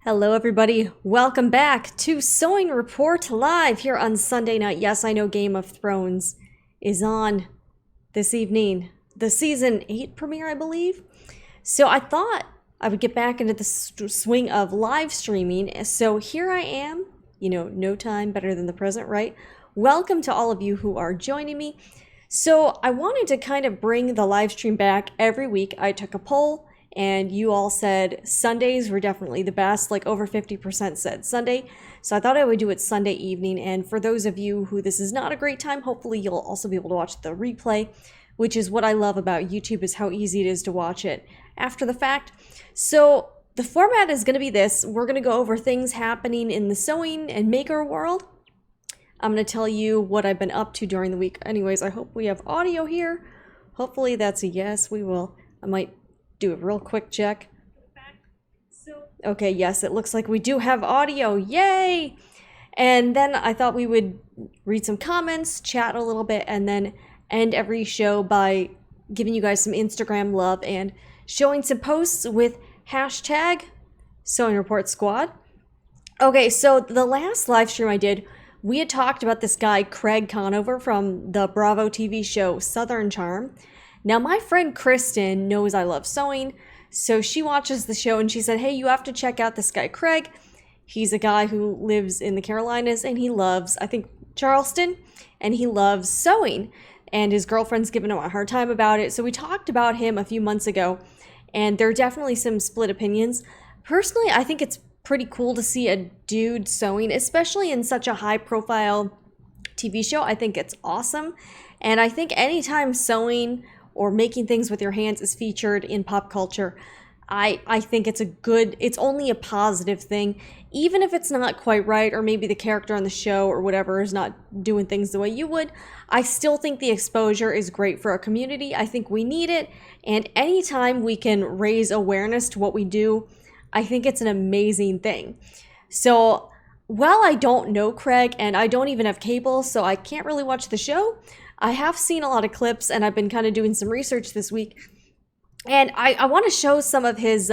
Hello everybody, welcome back to Sewing Report Live here on Sunday night. Yes, I know Game of Thrones is on this evening. The season 8 premiere, I believe. So I thought I would get back into the swing of live streaming. So here I am, no time better than the present, right? Welcome to all of you who are joining me. So I wanted to kind of bring the live stream back every week. I took a poll and you all said Sundays were definitely the best, like over 50% said Sunday. So I thought I would do it Sunday evening. And for those of you who this is not a great time, hopefully you'll also be able to watch the replay, which is what I love about YouTube, is how easy it is to watch it after the fact. So the format is going to be this. We're going to go over things happening in the sewing and maker world. I'm going to tell you what I've been up to during the week. Anyways, I hope we have audio here. Hopefully that's a yes. We will. I might do a real quick check. Okay, yes, it looks like we do have audio. Yay! And then I thought we would read some comments, chat a little bit, and then end every show by giving you guys some Instagram love and showing some posts with hashtag Sewing Report Squad. Okay, so the last live stream I did, we had talked about this guy, Craig Conover, from the Bravo TV show Southern Charm. Now, my friend Kristen knows I love sewing, so she watches the show and she said, hey, you have to check out this guy, Craig. He's a guy who lives in the Carolinas and he loves, I think, Charleston, and he loves sewing. And his girlfriend's giving him a hard time about it. So we talked about him a few months ago, and there are definitely some split opinions. Personally, I think it's pretty cool to see a dude sewing, especially in such a high-profile TV show. I think it's awesome. And I think anytime sewing or making things with your hands is featured in pop culture, I think it's only a positive thing, even if it's not quite right, or maybe the character on the show or whatever is not doing things the way you would. I still think the exposure is great for our community. I think we need it, and anytime we can raise awareness to what we do, I think it's an amazing thing. So while I don't know Craig, and I don't even have cable, so I can't really watch the show, I have seen a lot of clips, and I've been kind of doing some research this week. And I want to show some of his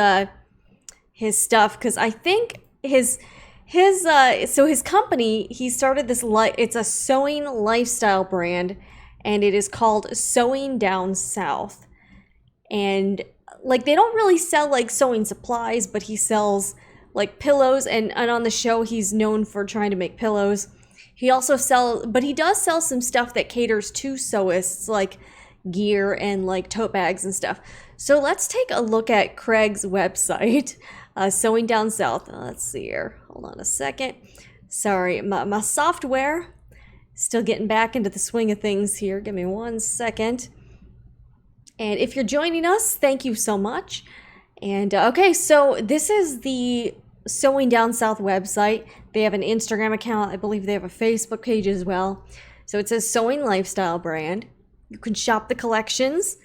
stuff, because I think his company, he started this, it's a sewing lifestyle brand, and it is called Sewing Down South. And like, they don't really sell like sewing supplies, but he sells like pillows, and on the show he's known for trying to make pillows. He does sell some stuff that caters to sewists, like gear and like tote bags and stuff. So let's take a look at Craig's website, Sewing Down South. Let's see here. Hold on a second. Sorry, my software still getting back into the swing of things here. Give me 1 second. And if you're joining us, thank you so much. And okay, so this is the Sewing Down South website. They have an Instagram account. I believe they have a Facebook page as well. So it says Sewing Lifestyle Brand. You can shop the collections.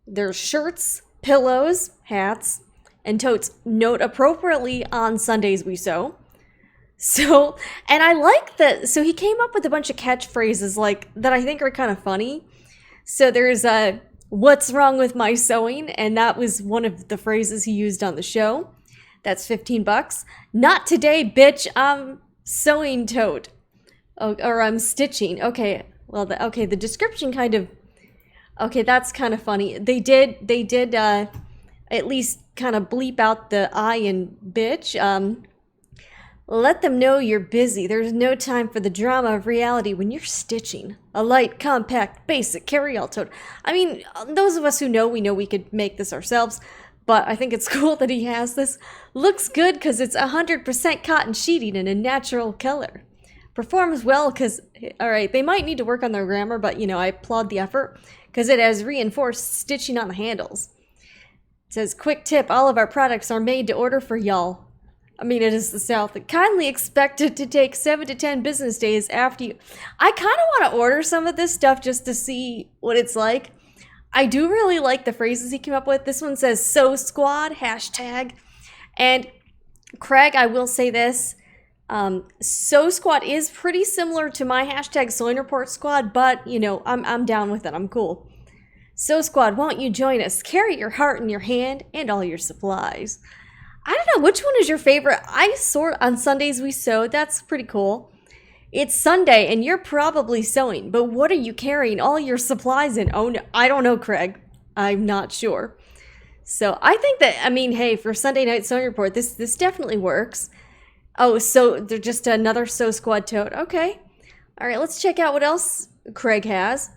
There's shirts, pillows, hats, and totes. Note appropriately, on Sundays we sew. So, and I like that. So he came up with a bunch of catchphrases like that I think are kind of funny. So there's what's wrong with my sewing? And that was one of the phrases he used on the show. That's $15. Not today, bitch. I'm sewing tote. Or I'm stitching. Okay. Well, the description kind of, okay, that's kind of funny. They did at least kind of bleep out the I in bitch. Let them know you're busy. There's no time for the drama of reality when you're stitching a light, compact, basic carry-all tote. I mean, those of us who know, we could make this ourselves, but I think it's cool that he has this. Looks good because it's 100% cotton sheeting in a natural color. Performs well because, all right, they might need to work on their grammar, but, I applaud the effort because it has reinforced stitching on the handles. It says, quick tip, all of our products are made to order for y'all. I mean, it is the South. Kindly expect it to take 7 to 10 business days after you. I kind of want to order some of this stuff just to see what it's like. I do really like the phrases he came up with. This one says, Sew Squad, hashtag. And Craig, I will say this. Sew Squad is pretty similar to my hashtag Sewing Report Squad, but, I'm down with it. I'm cool. Sew Squad, won't you join us? Carry your heart in your hand and all your supplies. I don't know, which one is your favorite? I sort on Sundays we sew. That's pretty cool. It's Sunday and you're probably sewing, but what are you carrying all your supplies in? Oh no, I don't know, Craig. I'm not sure. So I think that, I mean, hey, for Sunday night sewing report, this definitely works. Oh, so they're just another Sew Squad tote. Okay. All right, let's check out what else Craig has.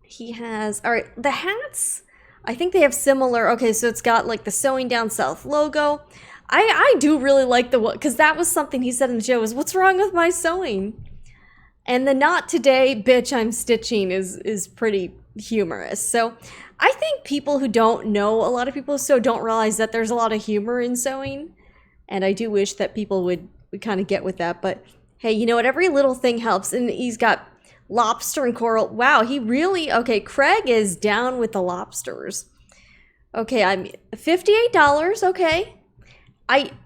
He has, all right, the hats. I think they have similar, okay, so it's got like the Sewing Down South logo. I do really like the, because that was something he said in the show is, what's wrong with my sewing? And the not today, bitch, I'm stitching is pretty humorous. So I think people who don't know, a lot of people who sew don't realize that there's a lot of humor in sewing. And I do wish that people would kind of get with that. But hey, you know what? Every little thing helps. And he's got lobster and coral. Wow, he really, okay, Craig is down with the lobsters. Okay, I'm $58, okay.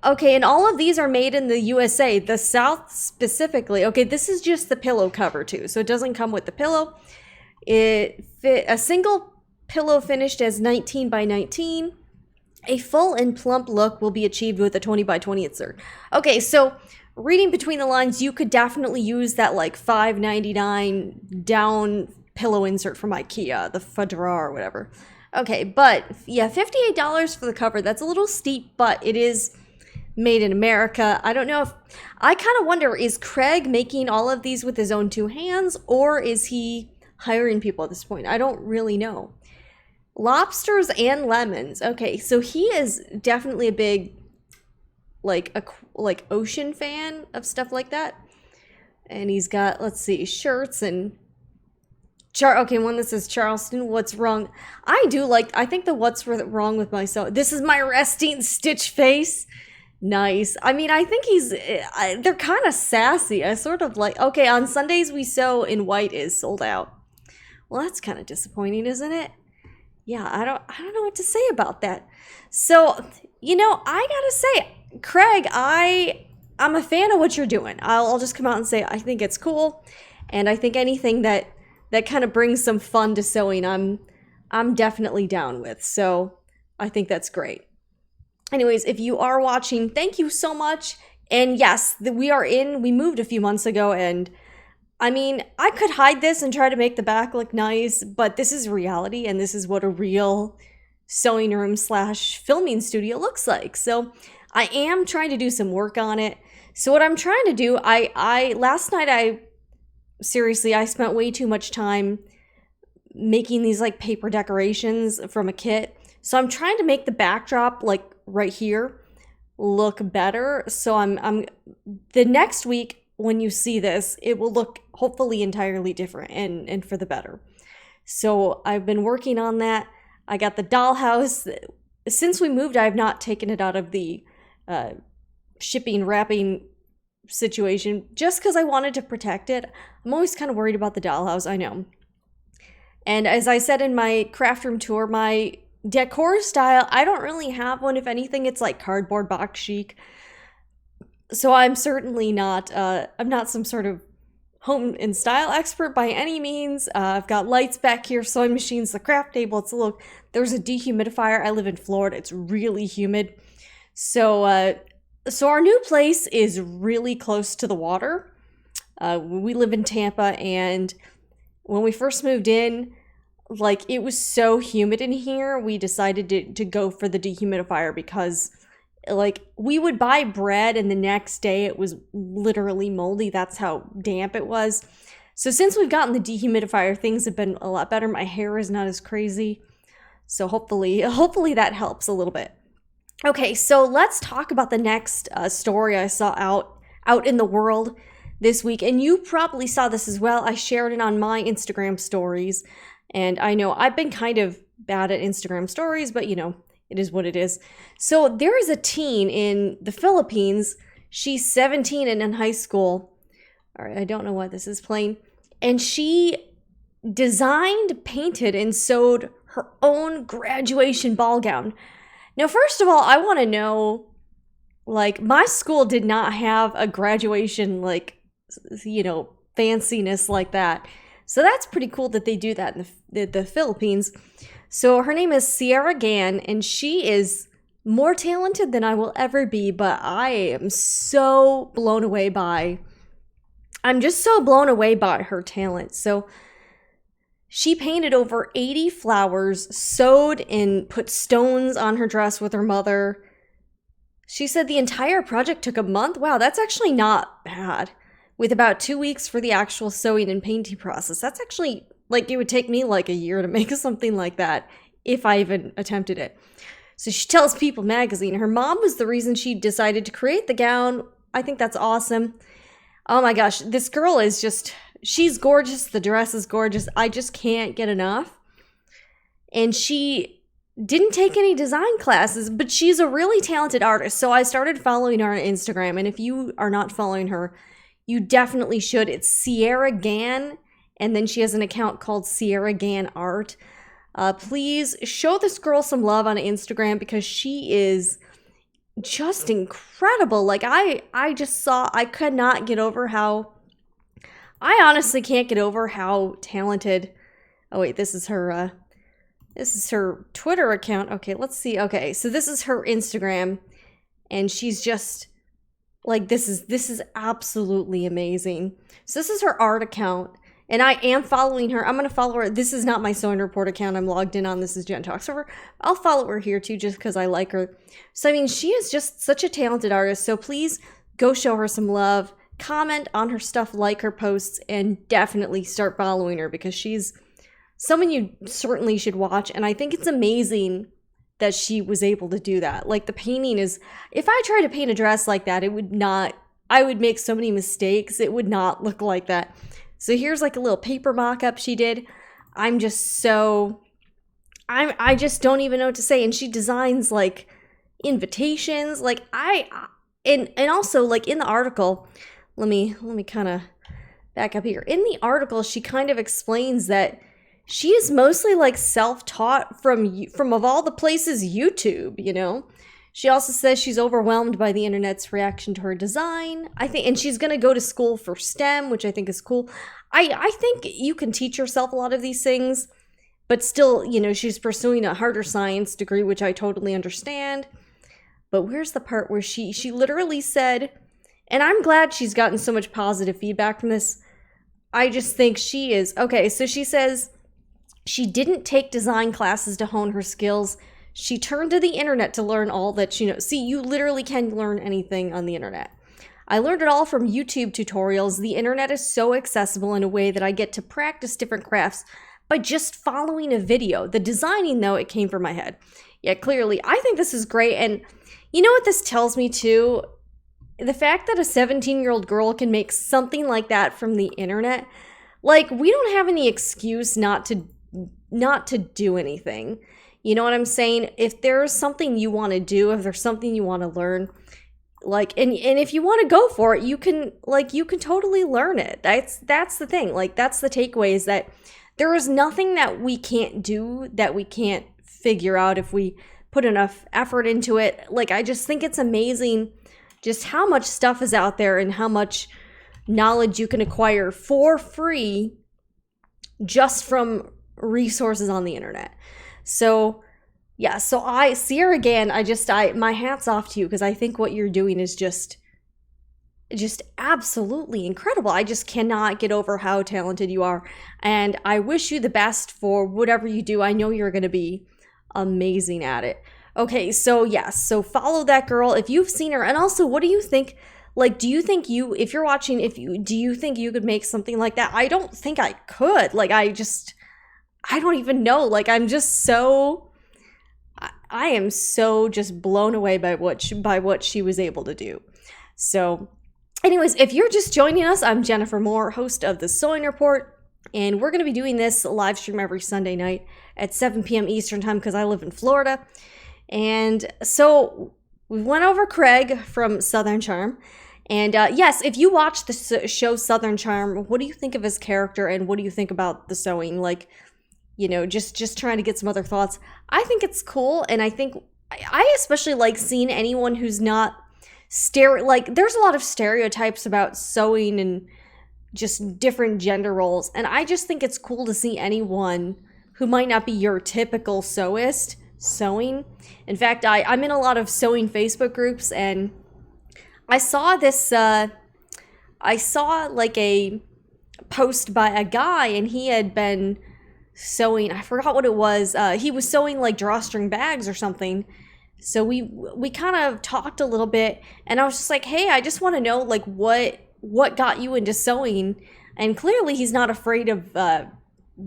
Okay, and all of these are made in the USA, the South specifically. Okay, this is just the pillow cover too, so it doesn't come with the pillow. A single pillow finished as 19 by 19. A full and plump look will be achieved with a 20 by 20 insert. Okay, so reading between the lines, you could definitely use that like $5.99 down pillow insert from IKEA, the Fedora or whatever. Okay, but yeah, $58 for the cover. That's a little steep, but it is made in America. I don't know if, I kind of wonder, is Craig making all of these with his own two hands, or is he hiring people at this point? I don't really know. Lobsters and lemons. Okay, so he is definitely a big like ocean fan of stuff like that. And he's got, let's see, shirts and okay, one that says Charleston, what's wrong? I think the what's wrong with my sew. This is my resting stitch face. Nice. I mean, I think they're kind of sassy. I sort of like, okay, on Sundays we sew in white is sold out. Well, that's kind of disappointing, isn't it? Yeah, I don't know what to say about that. So, you know, I gotta say, Craig, I'm a fan of what you're doing. I'll just come out and say I think it's cool, and I think anything that kind of brings some fun to sewing, I'm definitely down with. So I think that's great. Anyways, if you are watching, thank you so much. And yes, we moved a few months ago, and I mean, I could hide this and try to make the back look nice, but this is reality, and this is what a real sewing room / filming studio looks like. So I am trying to do some work on it. So what I'm trying to do, last night I spent way too much time making these like paper decorations from a kit. So I'm trying to make the backdrop like right here look better. So I'm the next week when you see this, it will look hopefully entirely different and for the better. So I've been working on that. I got the dollhouse. Since we moved, I have not taken it out of the shipping, wrapping situation just because I wanted to protect it. I'm always kind of worried about the dollhouse, I know. And as I said in my craft room tour, my decor style, I don't really have one. If anything, it's like cardboard box chic. So I'm certainly not, I'm not some sort of home and style expert by any means. I've got lights back here, sewing machines, the craft table. There's a dehumidifier. I live in Florida. It's really humid. So our new place is really close to the water. We live in Tampa, and when we first moved in, like it was so humid in here, we decided to go for the dehumidifier because like we would buy bread and the next day it was literally moldy. That's how damp it was. So since we've gotten the dehumidifier, things have been a lot better. My hair is not as crazy. So hopefully that helps a little bit. Okay, so let's talk about the next story I saw out in the world this week. And you probably saw this as well. I shared it on my Instagram stories. And I know I've been kind of bad at Instagram stories, but you know, it is what it is. So there is a teen in the Philippines. She's 17 and in high school. All right, I don't know why this is playing. And she designed, painted, and sewed her own graduation ball gown. Now, first of all, I want to know, like, my school did not have a graduation, like, you know, fanciness like that. So that's pretty cool that they do that in the Philippines. So her name is Sierra Gan, and she is more talented than I will ever be, but I am so blown away by, I'm just so blown away by her talent. So she painted over 80 flowers, sewed and put stones on her dress with her mother. She said the entire project took a month. Wow, that's actually not bad. With about 2 weeks for the actual sewing and painting process. That's actually, like, it would take me like a year to make something like that if I even attempted it. So she tells People magazine her mom was the reason she decided to create the gown. I think that's awesome. Oh my gosh, this girl is just, she's gorgeous. The dress is gorgeous. I just can't get enough. And she didn't take any design classes, but she's a really talented artist. So I started following her on Instagram. And if you are not following her, you definitely should. It's Sierra Gann. And then she has an account called Sierra Gann Art. Please show this girl some love on Instagram because she is just incredible. Like I just saw, I could not get over how, I honestly can't get over how talented. Oh wait, this is her Twitter account. Okay, let's see. Okay, so this is her Instagram, and she's just like, this is absolutely amazing. So this is her art account, and I am following her. I'm gonna follow her. This is not my Sewing Report account I'm logged in on. This is Jen Talks Over. I'll follow her here too, just because I like her. So I mean, she is just such a talented artist. So please go show her some love. Comment on her stuff, like her posts, and definitely start following her because she's someone you certainly should watch. And I think it's amazing that she was able to do that. Like, the painting is, if I tried to paint a dress like that, it would not, I would make so many mistakes. It would not look like that. So here's like a little paper mock-up she did. I'm just so, I just don't even know what to say. And she designs like invitations. Like and also like in the article, let me kind of back up here. In the article, she kind of explains that she is mostly like self-taught from of all the places, YouTube, you know? She also says she's overwhelmed by the internet's reaction to her design. I think, and she's going to go to school for STEM, which I think is cool. I think you can teach yourself a lot of these things, but still, you know, she's pursuing a harder science degree, which I totally understand. But where's the part where she literally said, and I'm glad she's gotten so much positive feedback from this. I just think she is, okay, so she says she didn't take design classes to hone her skills. She turned to the internet to learn all that she knows. See, you literally can learn anything on the internet. I learned it all from YouTube tutorials. The internet is so accessible in a way that I get to practice different crafts by just following a video. The designing, though, it came from my head. Yeah, clearly, I think this is great. And you know what this tells me, too? The fact that a 17-year-old girl can make something like that from the internet, like, we don't have any excuse not to do anything. You know what I'm saying? If there's something you want to do, if there's something you want to learn, like, and if you want to go for it, you can totally learn it. That's the thing. Like, that's the takeaway, is that there is nothing that we can't do, that we can't figure out if we put enough effort into it. Like, I just think it's amazing just how much stuff is out there and how much knowledge you can acquire for free just from resources on the internet. So yeah, so Sierra Gann, my hat's off to you, because I think what you're doing is just absolutely incredible. I just cannot get over how talented you are, and I wish you the best for whatever you do. I know you're going to be amazing at it. Okay, so yes, so follow that girl if you've seen her. And also, what do you think? Like, do you think if you're watching, do you think you could make something like that? I don't think I could. Like, I don't even know. Like, I am so just blown away by what she was able to do. So anyways, if you're just joining us, I'm Jennifer Moore, host of the Sewing Report, and we're going to be doing this live stream every Sunday night at 7 p.m. Eastern time, because I live in Florida. And so we went over Craig from Southern Charm. And yes, if you watch the show Southern Charm, what do you think of his character, and what do you think about the sewing? Like, you know, just trying to get some other thoughts. I think it's cool, and I think I especially like seeing anyone who's not like, there's a lot of stereotypes about sewing and just different gender roles, and I just think it's cool to see anyone who might not be your typical sewist sewing. In fact, I'm in a lot of sewing Facebook groups, and I saw this, I saw like a post by a guy, and he had been sewing, I forgot what it was. He was sewing like drawstring bags or something. So we kind of talked a little bit, and I was just like, hey, I just want to know like what got you into sewing. And clearly he's not afraid of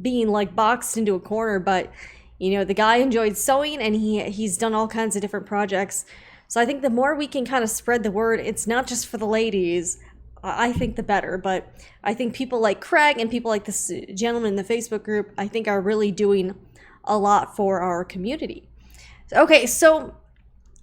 being like boxed into a corner, but you know, the guy enjoyed sewing, and he's done all kinds of different projects. So I think the more we can kind of spread the word, it's not just for the ladies, I think the better. But I think people like Craig and people like this gentleman in the Facebook group, I think are really doing a lot for our community. Okay, so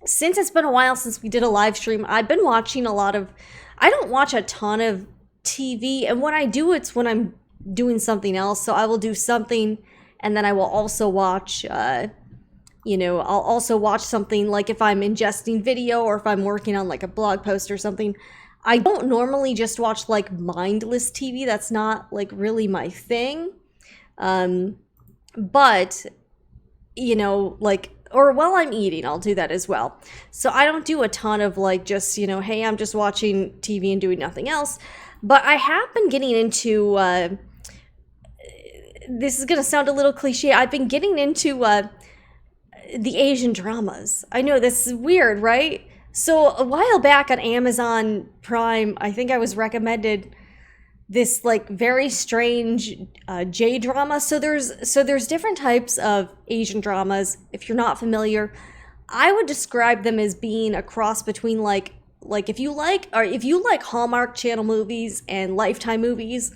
since it's been a while since we did a live stream, I've been watching a lot of, I don't watch a ton of TV, and when I do, it's when I'm doing something else. So I will do something, and then I will also watch, you know, I'll also watch something like if I'm ingesting video or if I'm working on like a blog post or something. I don't normally just watch like mindless TV. That's not like really my thing. But, you know, like, or while I'm eating, I'll do that as well. So I don't do a ton of like just, you know, hey, I'm just watching TV and doing nothing else. But I have been getting into, this is going to sound a little cliche, I've been getting into the Asian dramas. I know this is weird, right? So a while back on Amazon Prime, I think I was recommended this like very strange J-drama. So there's different types of Asian dramas. If you're not familiar, I would describe them as being a cross between like if you like Hallmark Channel movies and Lifetime movies,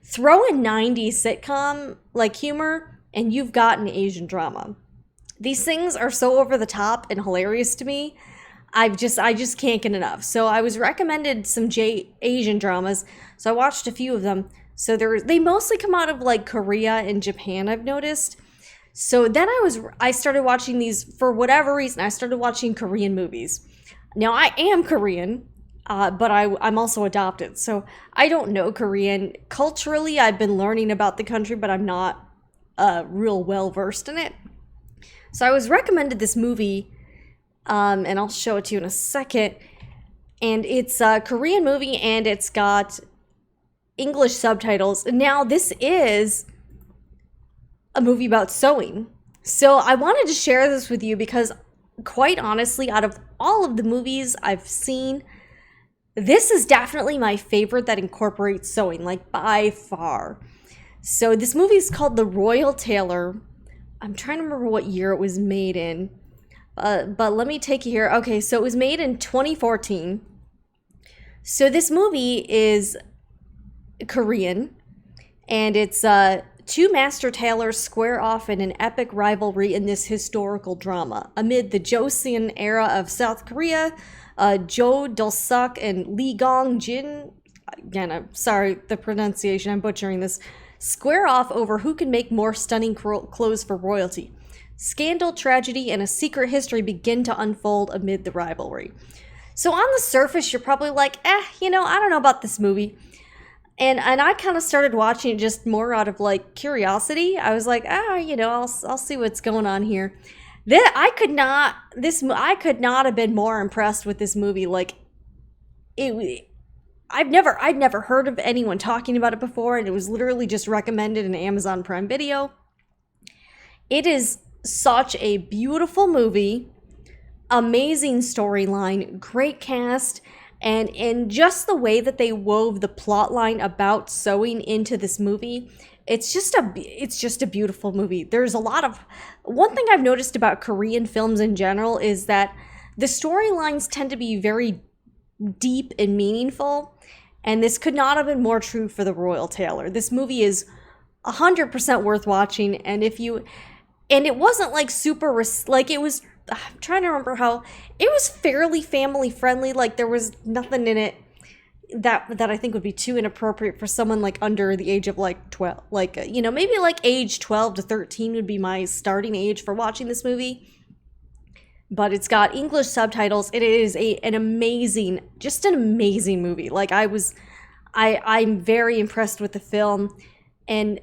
throw in 90s sitcom like humor, and you've got an Asian drama. These things are so over the top and hilarious to me. I just can't get enough. So I was recommended some Asian dramas, so I watched a few of them. So they mostly come out of like Korea and Japan, I've noticed. So then I started watching these, for whatever reason, I started watching Korean movies. Now I am Korean, but I'm also adopted, so I don't know Korean. Culturally, I've been learning about the country, but I'm not real well versed in it. So I was recommended this movie, and I'll show it to you in a second. And it's a Korean movie, and it's got English subtitles. Now, this is a movie about sewing. So I wanted to share this with you because, quite honestly, out of all of the movies I've seen, this is definitely my favorite that incorporates sewing, like by far. So this movie is called The Royal Tailor. I'm trying to remember what year it was made in. But let me take you here. Okay, so it was made in 2014. So this movie is Korean, and it's two master tailors square off in an epic rivalry in this historical drama. Amid the Joseon era of South Korea, Jo Dol-suk and Lee Gong-jin, again, I'm sorry, the pronunciation, I'm butchering this, square off over who can make more stunning clothes for royalty. Scandal, tragedy, and a secret history begin to unfold amid the rivalry. So on the surface, you're probably like, you know, I don't know about this movie. And I kind of started watching it just more out of like curiosity. I was like, you know, I'll see what's going on here. I could not have been more impressed with this movie. Like, I'd never heard of anyone talking about it before, and it was literally just recommended in Amazon Prime Video. It is such a beautiful movie, amazing storyline, great cast, and just the way that they wove the plot line about sewing into this movie, it's just a beautiful movie. There's a lot of, one thing I've noticed about Korean films in general is that the storylines tend to be very deep and meaningful, and this could not have been more true for The Royal Tailor. This movie is 100% worth watching, and it wasn't like super, like it was, I'm trying to remember how, it was fairly family friendly, like there was nothing in it that I think would be too inappropriate for someone like under the age of like 12, like, you know, maybe like age 12 to 13 would be my starting age for watching this movie. But it's got English subtitles. It is an amazing movie. Like I'm very impressed with the film, and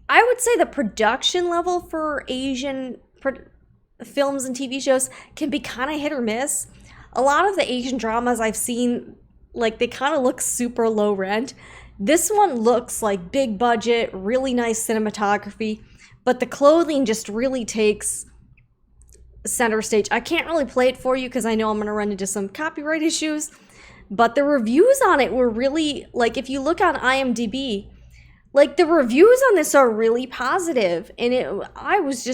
I would say the production level for Asian films and TV shows can be kind of hit or miss. A lot of the Asian dramas I've seen, like, they kind of look super low rent. This one looks like big budget, really nice cinematography, but the clothing just really takes center stage. I can't really play it for you because I know I'm going to run into some copyright issues, but the reviews on it were really, like, if you look on IMDb, like, the reviews on this are really positive, and I was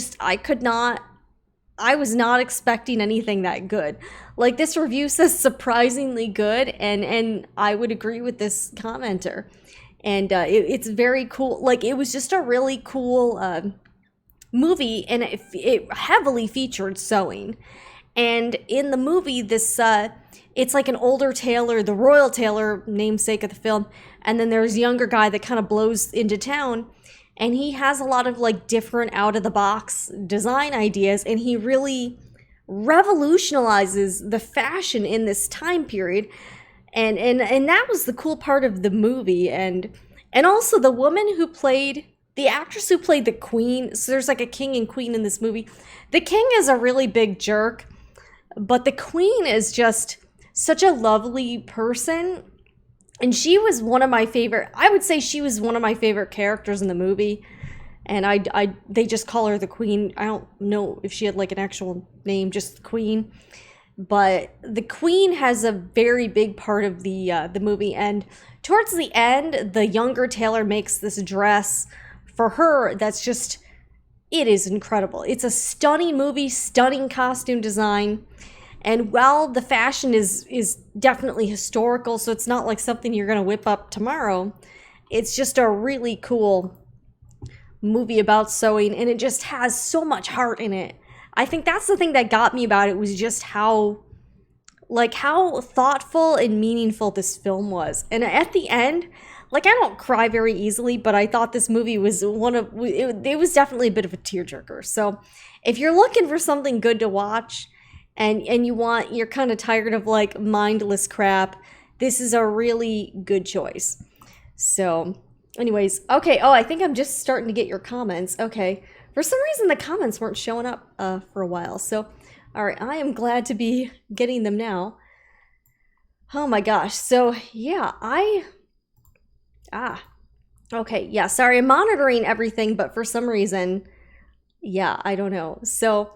not expecting anything that good. Like, this review says surprisingly good, and I would agree with this commenter. And it's very cool. Like, it was just a really cool movie, and it heavily featured sewing. And in the movie, this it's like an older tailor, the Royal Tailor, namesake of the film, and then there's a younger guy that kind of blows into town, and he has a lot of, like, different out-of-the-box design ideas, and he really revolutionizes the fashion in this time period, and that was the cool part of the movie. And also the woman who played, the actress who played the queen, so there's like a king and queen in this movie. The king is a really big jerk, but the queen is just such a lovely person. And she was one of my favorite, I would say she was one of my favorite characters in the movie. And they just call her the queen. I don't know if she had, like, an actual name, just queen. But the queen has a very big part of the movie. And towards the end, the younger tailor makes this dress for her that's just, it is incredible. It's a stunning movie, stunning costume design. And while the fashion is definitely historical, so it's not like something you're going to whip up tomorrow, it's just a really cool movie about sewing, and it just has so much heart in it. I think that's the thing that got me about it, was just how thoughtful and meaningful this film was. And at the end, like, I don't cry very easily, but I thought this movie was it was definitely a bit of a tearjerker. So if you're looking for something good to watch, and you're kind of tired of, like, mindless crap, this is a really good choice. So anyways, okay. Oh, I think I'm just starting to get your comments. Okay. For some reason, the comments weren't showing up for a while. So, all right, I am glad to be getting them now. Oh my gosh. So yeah, okay. Yeah, sorry, I'm monitoring everything, but for some reason, yeah, I don't know. So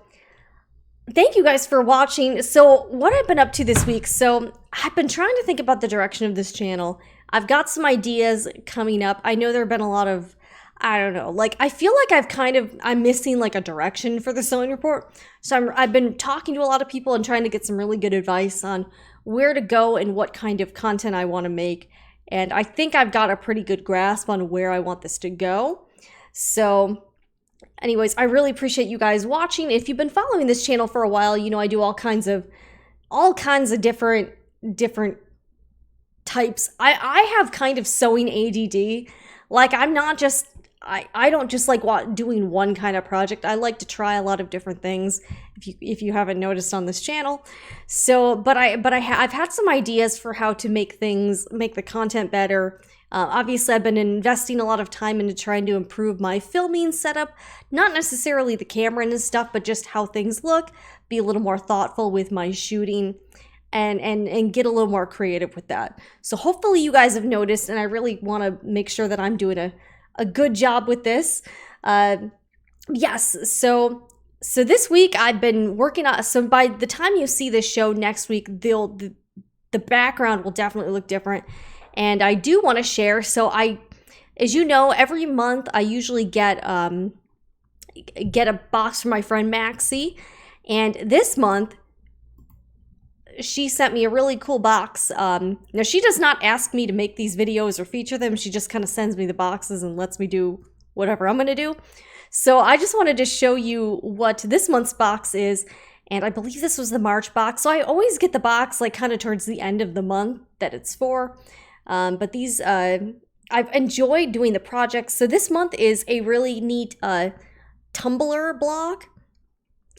thank you guys for watching. So what I've been up to this week, so I've been trying to think about the direction of this channel. I've got some ideas coming up. I know there have been a lot of, I don't know, like, I feel like I'm missing, like, a direction for the sewing report. So I've been talking to a lot of people and trying to get some really good advice on where to go and what kind of content I want to make. And I think I've got a pretty good grasp on where I want this to go. So anyways, I really appreciate you guys watching. If you've been following this channel for a while, you know I do all kinds of different types. I have kind of sewing ADD. Like, I'm not just, I don't just like doing one kind of project. I like to try a lot of different things, if you haven't noticed on this channel. So, but I've had some ideas for how to make the content better. Obviously, I've been investing a lot of time into trying to improve my filming setup, not necessarily the camera and stuff, but just how things look, be a little more thoughtful with my shooting, and get a little more creative with that. So hopefully you guys have noticed, and I really want to make sure that I'm doing a good job with this. Yes, so this week I've been working on, so by the time you see this show next week, the background will definitely look different. And I do want to share, so as you know, every month I usually get a box from my friend Maxie, and this month she sent me a really cool box. Now, she does not ask me to make these videos or feature them. She just kind of sends me the boxes and lets me do whatever I'm going to do. So I just wanted to show you what this month's box is. And I believe this was the March box. So I always get the box like kind of towards the end of the month that it's for. But these, I've enjoyed doing the projects. So this month is a really neat tumbler block.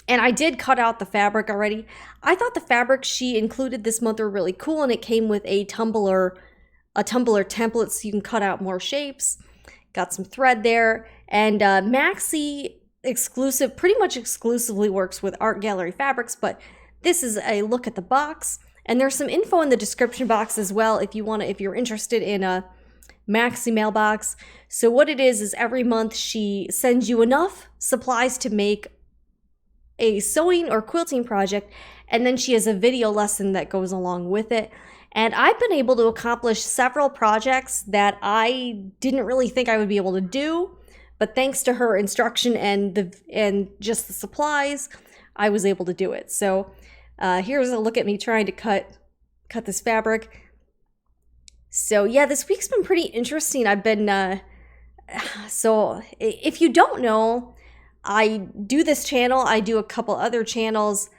And I did cut out the fabric already. I thought the fabric she included this month were really cool, and it came with a tumbler template so you can cut out more shapes. Got some thread there. And Maxie pretty much exclusively works with art gallery fabrics, but this is a look at the box. And there's some info in the description box as well if you're interested in a Maxie Mail box. So what it is every month she sends you enough supplies to make a sewing or quilting project, and then she has a video lesson that goes along with it. And I've been able to accomplish several projects that I didn't really think I would be able to do, but thanks to her instruction and just the supplies, I was able to do it. So here's a look at me trying to cut this fabric. So yeah, this week's been pretty interesting. I've been so if you don't know, I do this channel, I do a couple other channels,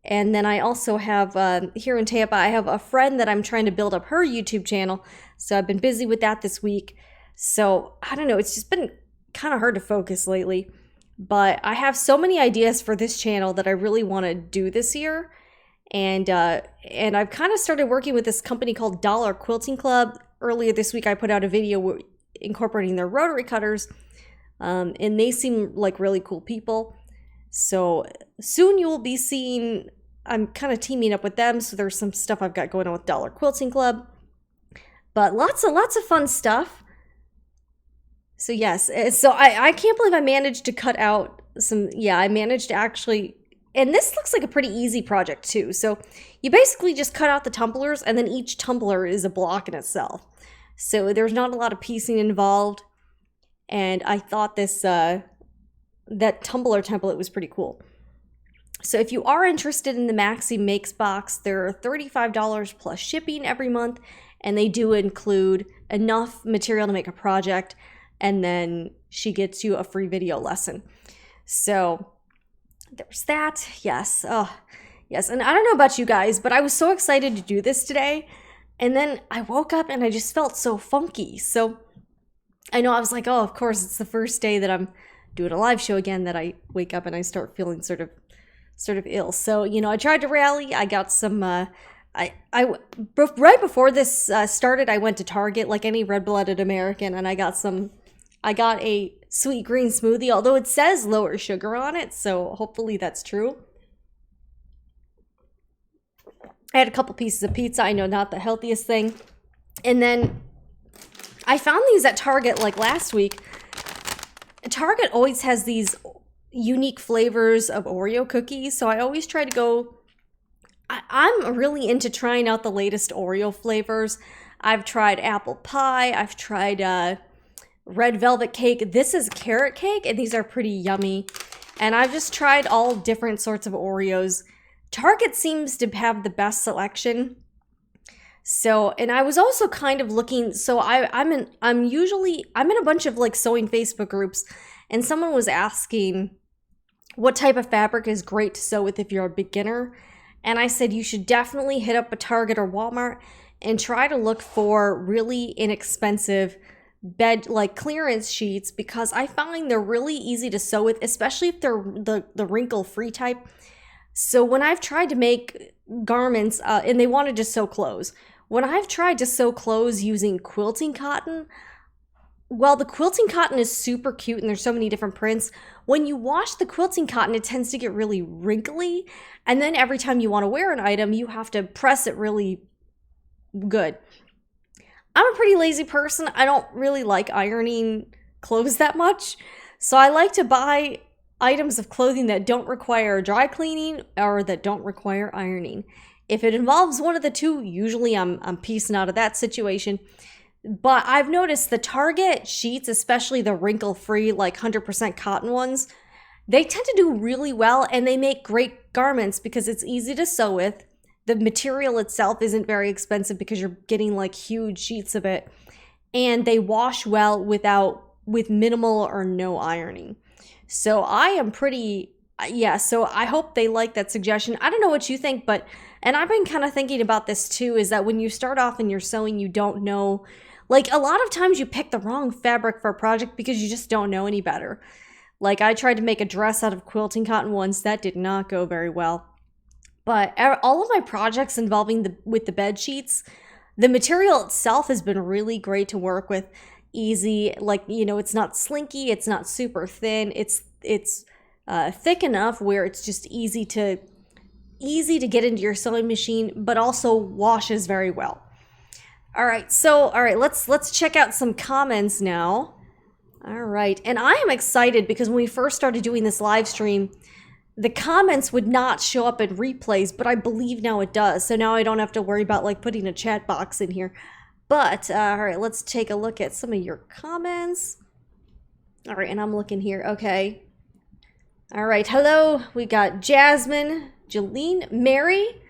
and then I also have, here in Tampa, I have a friend that I'm trying to build up her YouTube channel, so I've been busy with that this week. So, I don't know, it's just been kind of hard to focus lately, but I have so many ideas for this channel that I really want to do this year, and I've kind of started working with this company called Dollar Quilting Club. Earlier this week, I put out a video incorporating their rotary cutters, and they seem like really cool people. So soon you will be seeing, I'm kind of teaming up with them. So there's some stuff I've got going on with Dollar Quilting Club, but lots of fun stuff. So yes, so I can't believe I managed to cut out some, I managed to actually, and this looks like a pretty easy project too. So you basically just cut out the tumblers, and then each tumbler is a block in itself. So there's not a lot of piecing involved. And I thought this, that tumbler template was pretty cool. So if you are interested in the Maxie Makes box, they're $35 plus shipping every month, and they do include enough material to make a project, and then she gets you a free video lesson. So there's that. Yes. Oh, yes. And I don't know about you guys, but I was so excited to do this today, and then I woke up and I just felt so funky. So I know I was like, oh, of course, it's the first day that I'm doing a live show again that I wake up and I start feeling sort of ill. So, I tried to rally. I got some, right before this started, I went to Target like any red-blooded American, and I got a sweet green smoothie, although it says lower sugar on it, so hopefully that's true. I had a couple pieces of pizza. I know, not the healthiest thing. And then I found these at Target like last week. Target always has these unique flavors of Oreo cookies, so I always try to go. I'm really into trying out the latest Oreo flavors. I've tried apple pie. I've tried red velvet cake. This is carrot cake, and these are pretty yummy. And I've just tried all different sorts of Oreos. Target seems to have the best selection. So, and I was also kind of looking, so I'm in a bunch of like sewing Facebook groups, and someone was asking what type of fabric is great to sew with if you're a beginner. And I said, you should definitely hit up a Target or Walmart and try to look for really inexpensive like clearance sheets, because I find they're really easy to sew with, especially if they're the wrinkle-free type. So when I've tried to make garments, and they want to just sew clothes, when I've tried to sew clothes using quilting cotton, well, the quilting cotton is super cute and there's so many different prints. When you wash the quilting cotton, it tends to get really wrinkly. And then every time you want to wear an item, you have to press it really good. I'm a pretty lazy person. I don't really like ironing clothes that much. So I like to buy items of clothing that don't require dry cleaning or that don't require ironing. If it involves one of the two, usually I'm piecing out of that situation. But I've noticed the Target sheets, especially the wrinkle-free, like 100% cotton ones, they tend to do really well, and they make great garments because it's easy to sew with. The material itself isn't very expensive because you're getting like huge sheets of it, and they wash well with minimal or no ironing. So I am pretty, so I hope they like that suggestion. I don't know what you think, and I've been kind of thinking about this too, is that when you start off and you're sewing, you don't know, like a lot of times you pick the wrong fabric for a project because you just don't know any better. Like I tried to make a dress out of quilting cotton once, that did not go very well. But all of my projects involving with the bed sheets, the material itself has been really great to work with. Easy, like, it's not slinky, it's not super thin, it's thick enough where it's just easy to get into your sewing machine, but also washes very well. All right, let's check out some comments now. All right, and I am excited because when we first started doing this live stream, the comments would not show up in replays, but I believe now it does. So now I don't have to worry about like putting a chat box in here. But all right, let's take a look at some of your comments. All right, and I'm looking here. Okay. All right, hello. We got Jasmine, Jeline, Mary.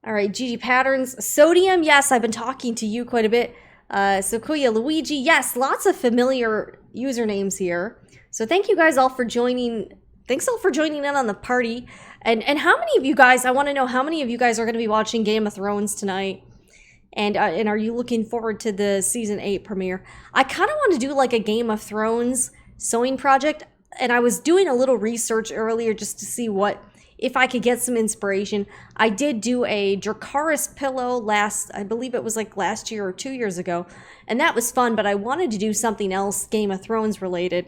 All right, Gigi Patterns, Sodium. Yes, I've been talking to you quite a bit. Sokuya, Luigi. Yes, lots of familiar usernames here. So thank you guys all for joining. Thanks all for joining in on the party. And how many of you guys, I want to know how many of you guys are going to be watching Game of Thrones tonight? And are you looking forward to the season 8 premiere? I kind of want to do like a Game of Thrones sewing project. And I was doing a little research earlier just to see if I could get some inspiration. I did do a Dracarys pillow I believe it was like last year or 2 years ago. And that was fun, but I wanted to do something else Game of Thrones related.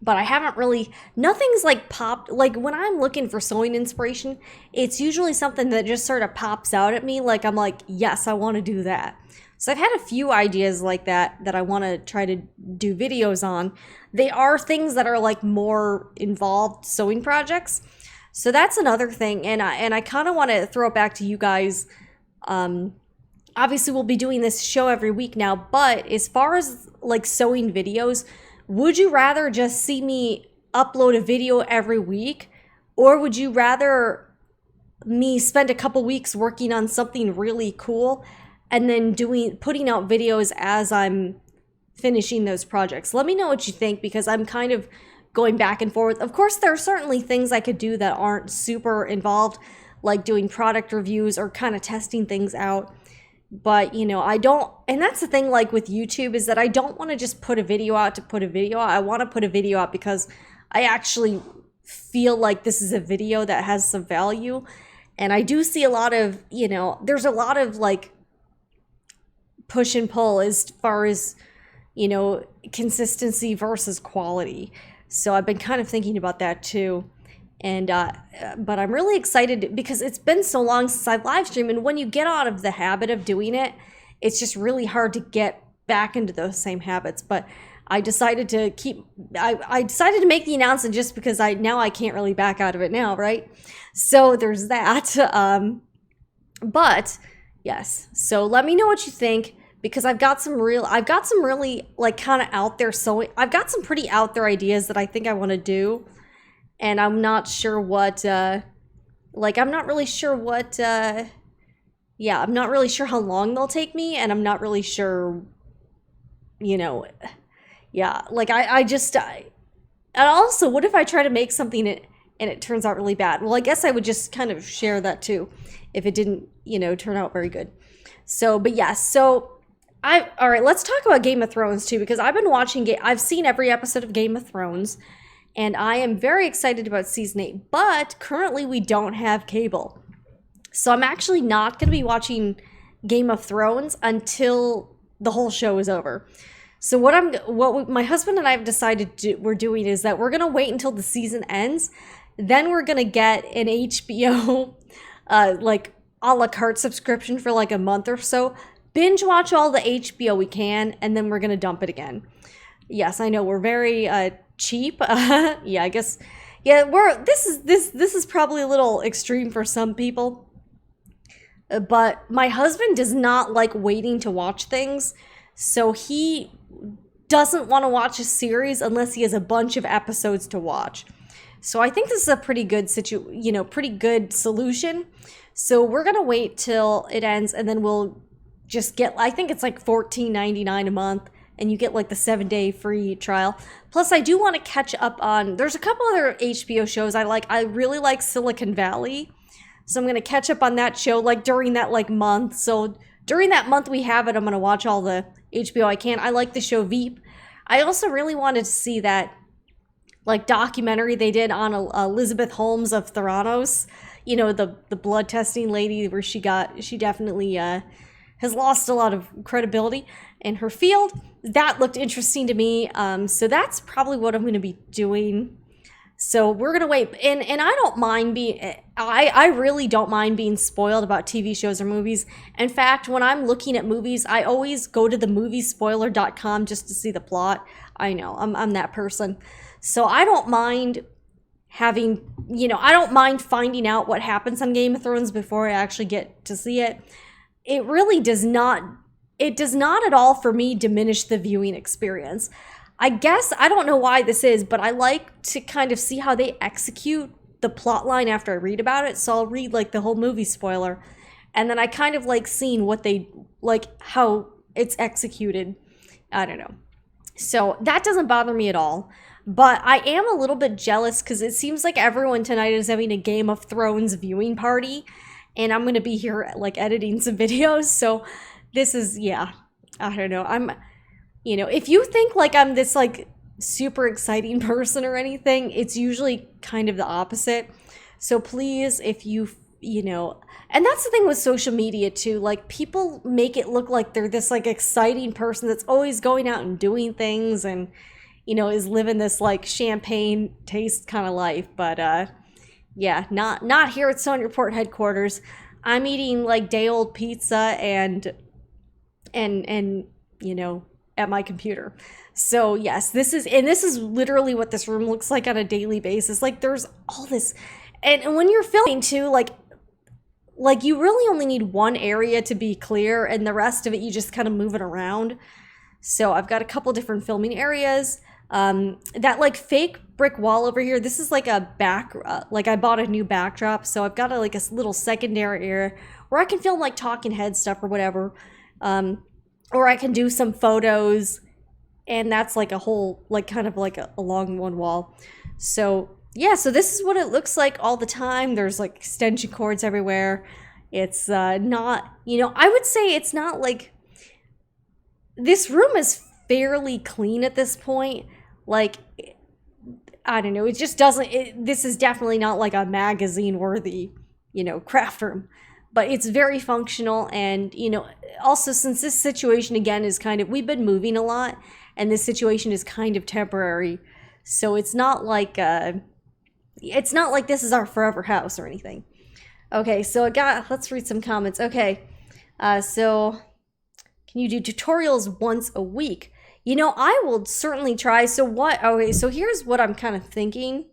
But I haven't really, nothing's like popped. Like when I'm looking for sewing inspiration, it's usually something that just sort of pops out at me. Like I'm like, yes, I want to do that. So I've had a few ideas like that I want to try to do videos on. They are things that are like more involved sewing projects. So that's another thing. And I kind of want to throw it back to you guys. Obviously we'll be doing this show every week now, but as far as like sewing videos, would you rather just see me upload a video every week, or would you rather me spend a couple weeks working on something really cool and then putting out videos as I'm finishing those projects? Let me know what you think, because I'm kind of going back and forth. Of course, there are certainly things I could do that aren't super involved, like doing product reviews or kind of testing things out. But, you know, I don't, and that's the thing like with YouTube, is that I don't want to just put a video out to put a video out. I want to put a video out because I actually feel like this is a video that has some value. And I do see a lot of, you know, there's a lot of like push and pull as far as, you know, consistency versus quality. So I've been kind of thinking about that too. And, but I'm really excited because it's been so long since I've live streamed. And when you get out of the habit of doing it, it's just really hard to get back into those same habits. But I decided to I decided to make the announcement just because now I can't really back out of it now, right? So there's that. But yes, so let me know what you think, because I've got some really like kind of out there sewing. I've got some pretty out there ideas that I think I want to do. And I'm not sure what, I'm not really sure I'm not really sure how long they'll take me, and I'm not really sure, you know, like and also, what if I try to make something and it turns out really bad? Well, I guess I would just kind of share that too, if it didn't, you know, turn out very good. So, but yes, all right, let's talk about Game of Thrones too, because I've been watching, I've seen every episode of Game of Thrones. And I am very excited about season 8, but currently we don't have cable. So I'm actually not going to be watching Game of Thrones until the whole show is over. So what my husband and I have decided we're doing is that we're going to wait until the season ends. Then we're going to get an HBO, like a la carte subscription for like a month or so. Binge watch all the HBO we can, and then we're going to dump it again. Yes, I know we're very, cheap. Yeah, I guess. Yeah, this is probably a little extreme for some people. But my husband does not like waiting to watch things. So he doesn't want to watch a series unless he has a bunch of episodes to watch. So I think this is a pretty good pretty good solution. So we're going to wait till it ends, and then we'll just get, I think it's like $14.99 a month. And you get like the 7-day free trial. Plus, I do want to catch up on, there's a couple other HBO shows I like. I really like Silicon Valley. So I'm going to catch up on that show like during that like month. So during that month we have it, I'm going to watch all the HBO I can. I like the show Veep. I also really wanted to see that like documentary they did on Elizabeth Holmes of Theranos. You know, the blood testing lady, where she definitely has lost a lot of credibility in her field. That looked interesting to me. So that's probably what I'm going to be doing. So we're gonna wait, and I don't mind being, I really don't mind being spoiled about TV shows or movies. In fact, when I'm looking at movies, I always go to the moviespoiler.com just to see the plot. I know, I'm that person. So I don't mind having, I don't mind finding out what happens on Game of Thrones before I actually get to see it. It really does not, it does not at all for me diminish the viewing experience. I guess, I don't know why this is, but I like to kind of see how they execute the plot line after I read about it. So I'll read like the whole movie spoiler, and then I kind of like seeing what they, like how it's executed. I don't know. So that doesn't bother me at all. But I am a little bit jealous because it seems like everyone tonight is having a Game of Thrones viewing party, and I'm going to be here like editing some videos. So this is, yeah, I don't know. If you think like I'm this like super exciting person or anything, it's usually kind of the opposite. So please, if and that's the thing with social media too, like people make it look like they're this like exciting person that's always going out and doing things and, is living this like champagne taste kind of life. But yeah, not here at Sewing Report headquarters. I'm eating like day old pizza and at my computer. So yes, this is literally what this room looks like on a daily basis. Like there's all this, and when you're filming too, like you really only need one area to be clear, and the rest of it you just kind of move it around. So I've got a couple different filming areas. That like fake brick wall over here, this is like a like I bought a new backdrop, so I've got a little secondary area where I can film like talking head stuff or whatever. Or I can do some photos, and that's like a whole, like kind of like along one wall. So yeah, so this is what it looks like all the time. There's like extension cords everywhere. It's not, I would say it's not like, this room is fairly clean at this point. Like, I don't know, it just doesn't, this is definitely not like a magazine worthy, craft room. But it's very functional, and, also since this situation, again, is kind of, we've been moving a lot, and this situation is kind of temporary, so it's not like this is our forever house or anything. Okay, so let's read some comments. Okay, so can you do tutorials once a week? I will certainly try. So here's what I'm kind of thinking.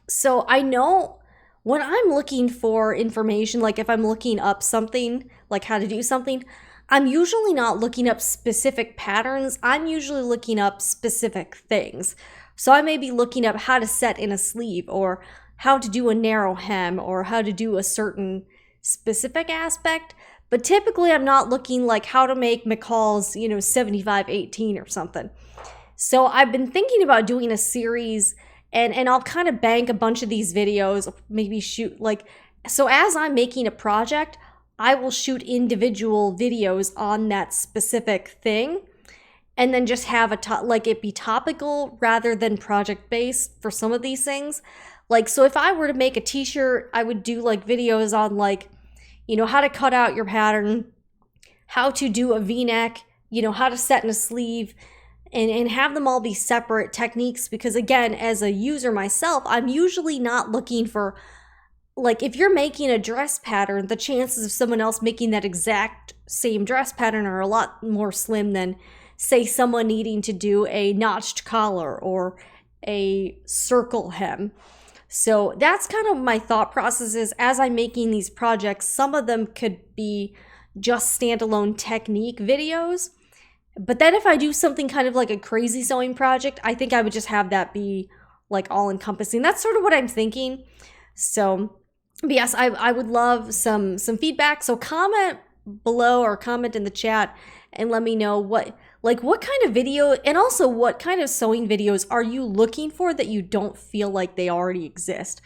So I know when I'm looking for information, like if I'm looking up something, like how to do something, I'm usually not looking up specific patterns. I'm usually looking up specific things. So I may be looking up how to set in a sleeve, or how to do a narrow hem, or how to do a certain specific aspect. But typically I'm not looking like how to make McCall's, 7518 or something. So I've been thinking about doing a series, and I'll kind of bank a bunch of these videos, maybe shoot so as I'm making a project, I will shoot individual videos on that specific thing, and then just have it be topical rather than project based for some of these things. So if I were to make a t-shirt, I would do videos on how to cut out your pattern, how to do a v-neck, how to set in a sleeve, and have them all be separate techniques, because again, as a user myself, I'm usually not looking for, if you're making a dress pattern, the chances of someone else making that exact same dress pattern are a lot more slim than, say, someone needing to do a notched collar or a circle hem. So that's kind of my thought processes as I'm making these projects. Some of them could be just standalone technique videos. But then if I do something kind of like a crazy sewing project, I think I would just have that be all encompassing. That's sort of what I'm thinking. So, but yes, I would love some feedback. So comment below or comment in the chat and let me know what kind of video, and also what kind of sewing videos are you looking for that you don't feel like they already exist.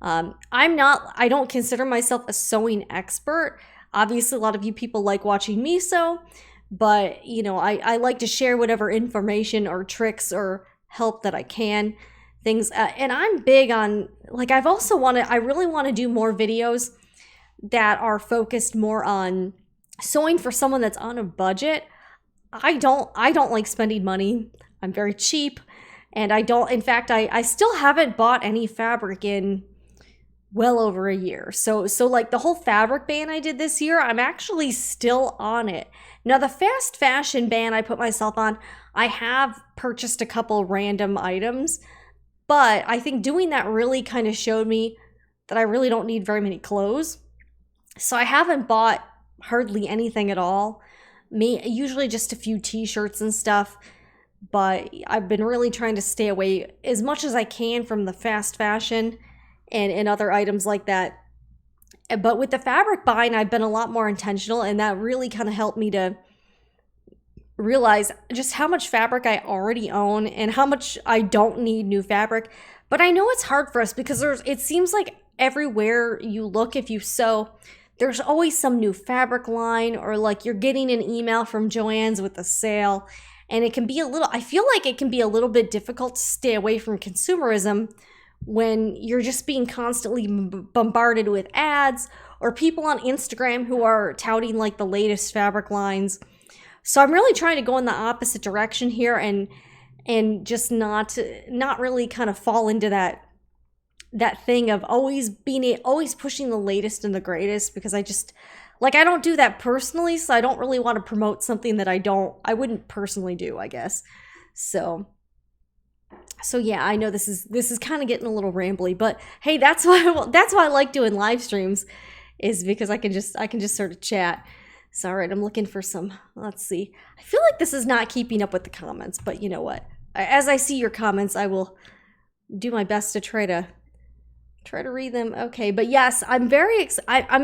I don't consider myself a sewing expert. Obviously, a lot of you people like watching me sew, but I like to share whatever information or tricks or help that I can. Things, and I'm big on, I really want to do more videos that are focused more on sewing for someone that's on a budget. I don't like spending money. I'm very cheap. And I don't, in fact, I still haven't bought any fabric in well over a year. So like the whole fabric ban I did this year, I'm actually still on it. Now the fast fashion ban I put myself on, I have purchased a couple random items, but I think doing that really kind of showed me that I really don't need very many clothes. So I haven't bought hardly anything at all. Usually just a few t-shirts and stuff, but I've been really trying to stay away as much as I can from the fast fashion and other items like that. But with the fabric buying, I've been a lot more intentional, and that really kind of helped me to realize just how much fabric I already own and how much I don't need new fabric. But I know it's hard for us because it seems like everywhere you look, if you sew, there's always some new fabric line, or like you're getting an email from Joann's with a sale. And it can be I feel like it can be a little bit difficult to stay away from consumerism when you're just being constantly bombarded with ads or people on Instagram who are touting like the latest fabric lines. So I'm really trying to go in the opposite direction here and just not really kind of fall into that thing of always pushing the latest and the greatest, because I don't do that personally, so I don't really want to promote something that I wouldn't personally do, I guess. So yeah, I know this is kind of getting a little rambly, but hey, that's why I like doing live streams, is because I can just sort of chat. So all right, I'm looking for some, let's see. I feel like this is not keeping up with the comments, but you know what? As I see your comments, I will do my best to try to read them. Okay, but yes, I'm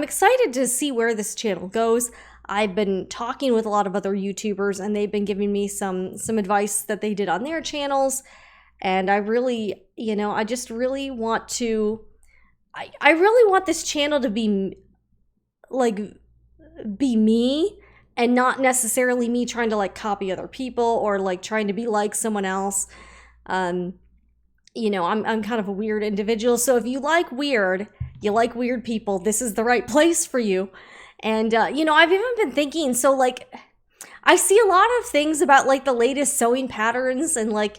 excited to see where this channel goes. I've been talking with a lot of other YouTubers, and they've been giving me some advice that they did on their channels. And I really, I just really want to, I really want this channel to be me, and not necessarily me trying to like copy other people or like trying to be like someone else. I'm kind of a weird individual. So if you like weird people, this is the right place for you. And, I've even been thinking, so like, I see a lot of things about like the latest sewing patterns, and like,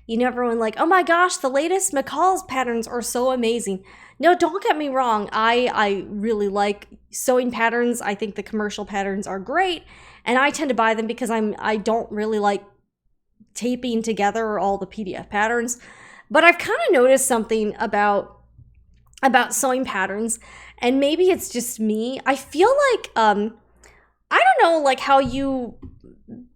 everyone like, oh my gosh, the latest McCall's patterns are so amazing. No, don't get me wrong. I really like sewing patterns. I think the commercial patterns are great, and I tend to buy them because I don't really like taping together all the PDF patterns. But I've kind of noticed something about sewing patterns, and maybe it's just me. I feel like, I don't know, like how you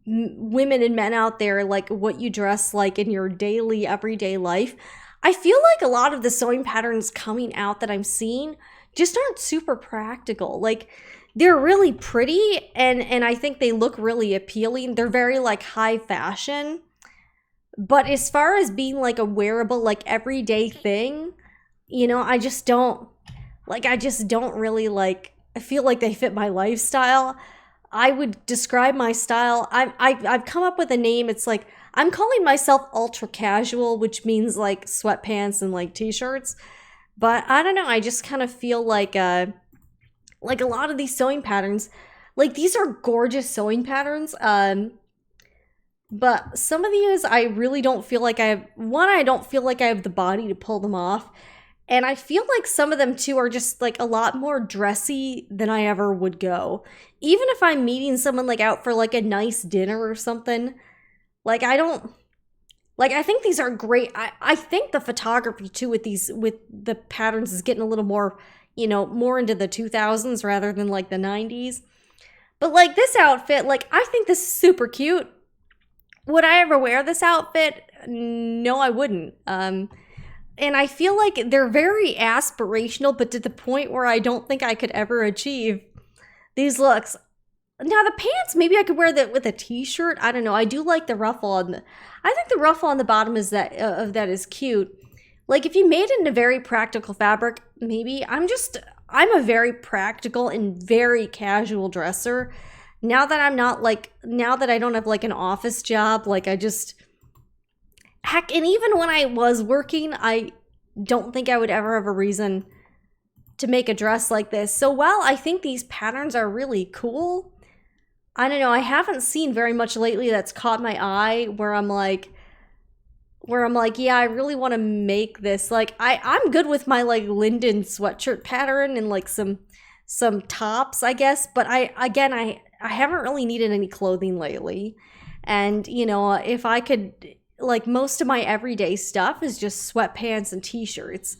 women and men out there, like what you dress like in your daily, everyday life. I feel like a lot of the sewing patterns coming out that I'm seeing just aren't super practical. Like, they're really pretty, and I think they look really appealing. They're very like high fashion. But as far as being like a wearable, like everyday thing, I just don't really like, I feel like they fit my lifestyle. I would describe my style. I've come up with a name. It's like, I'm calling myself ultra casual, which means like sweatpants and like t-shirts. But I don't know. I just kind of feel like a lot of these sewing patterns, like these are gorgeous sewing patterns. But some of these, I really don't feel like I don't feel like I have the body to pull them off. And I feel like some of them too are just like a lot more dressy than I ever would go. Even if I'm meeting someone like out for like a nice dinner or something, like I think these are great. I think the photography too with the patterns is getting a little more, more into the 2000s rather than like the 90s. But like this outfit, like I think this is super cute. Would I ever wear this outfit? No, I wouldn't. And I feel like they're very aspirational, but to the point where I don't think I could ever achieve these looks. Now the pants, maybe I could wear that with a t-shirt. I don't know. I do like the ruffle I think the ruffle on the bottom is that is cute. Like if you made it in a very practical fabric, maybe. I'm a very practical and very casual dresser. Now that I don't have like an office job, like heck, and even when I was working, I don't think I would ever have a reason to make a dress like this. So while I think these patterns are really cool, I don't know, I haven't seen very much lately that's caught my eye where I'm like, where I'm like, yeah, I really want to make this. Like, I'm good with my like Linden sweatshirt pattern and like some tops, I guess. But I haven't really needed any clothing lately. And, you know, if I could, like, most of my everyday stuff is just sweatpants and t-shirts.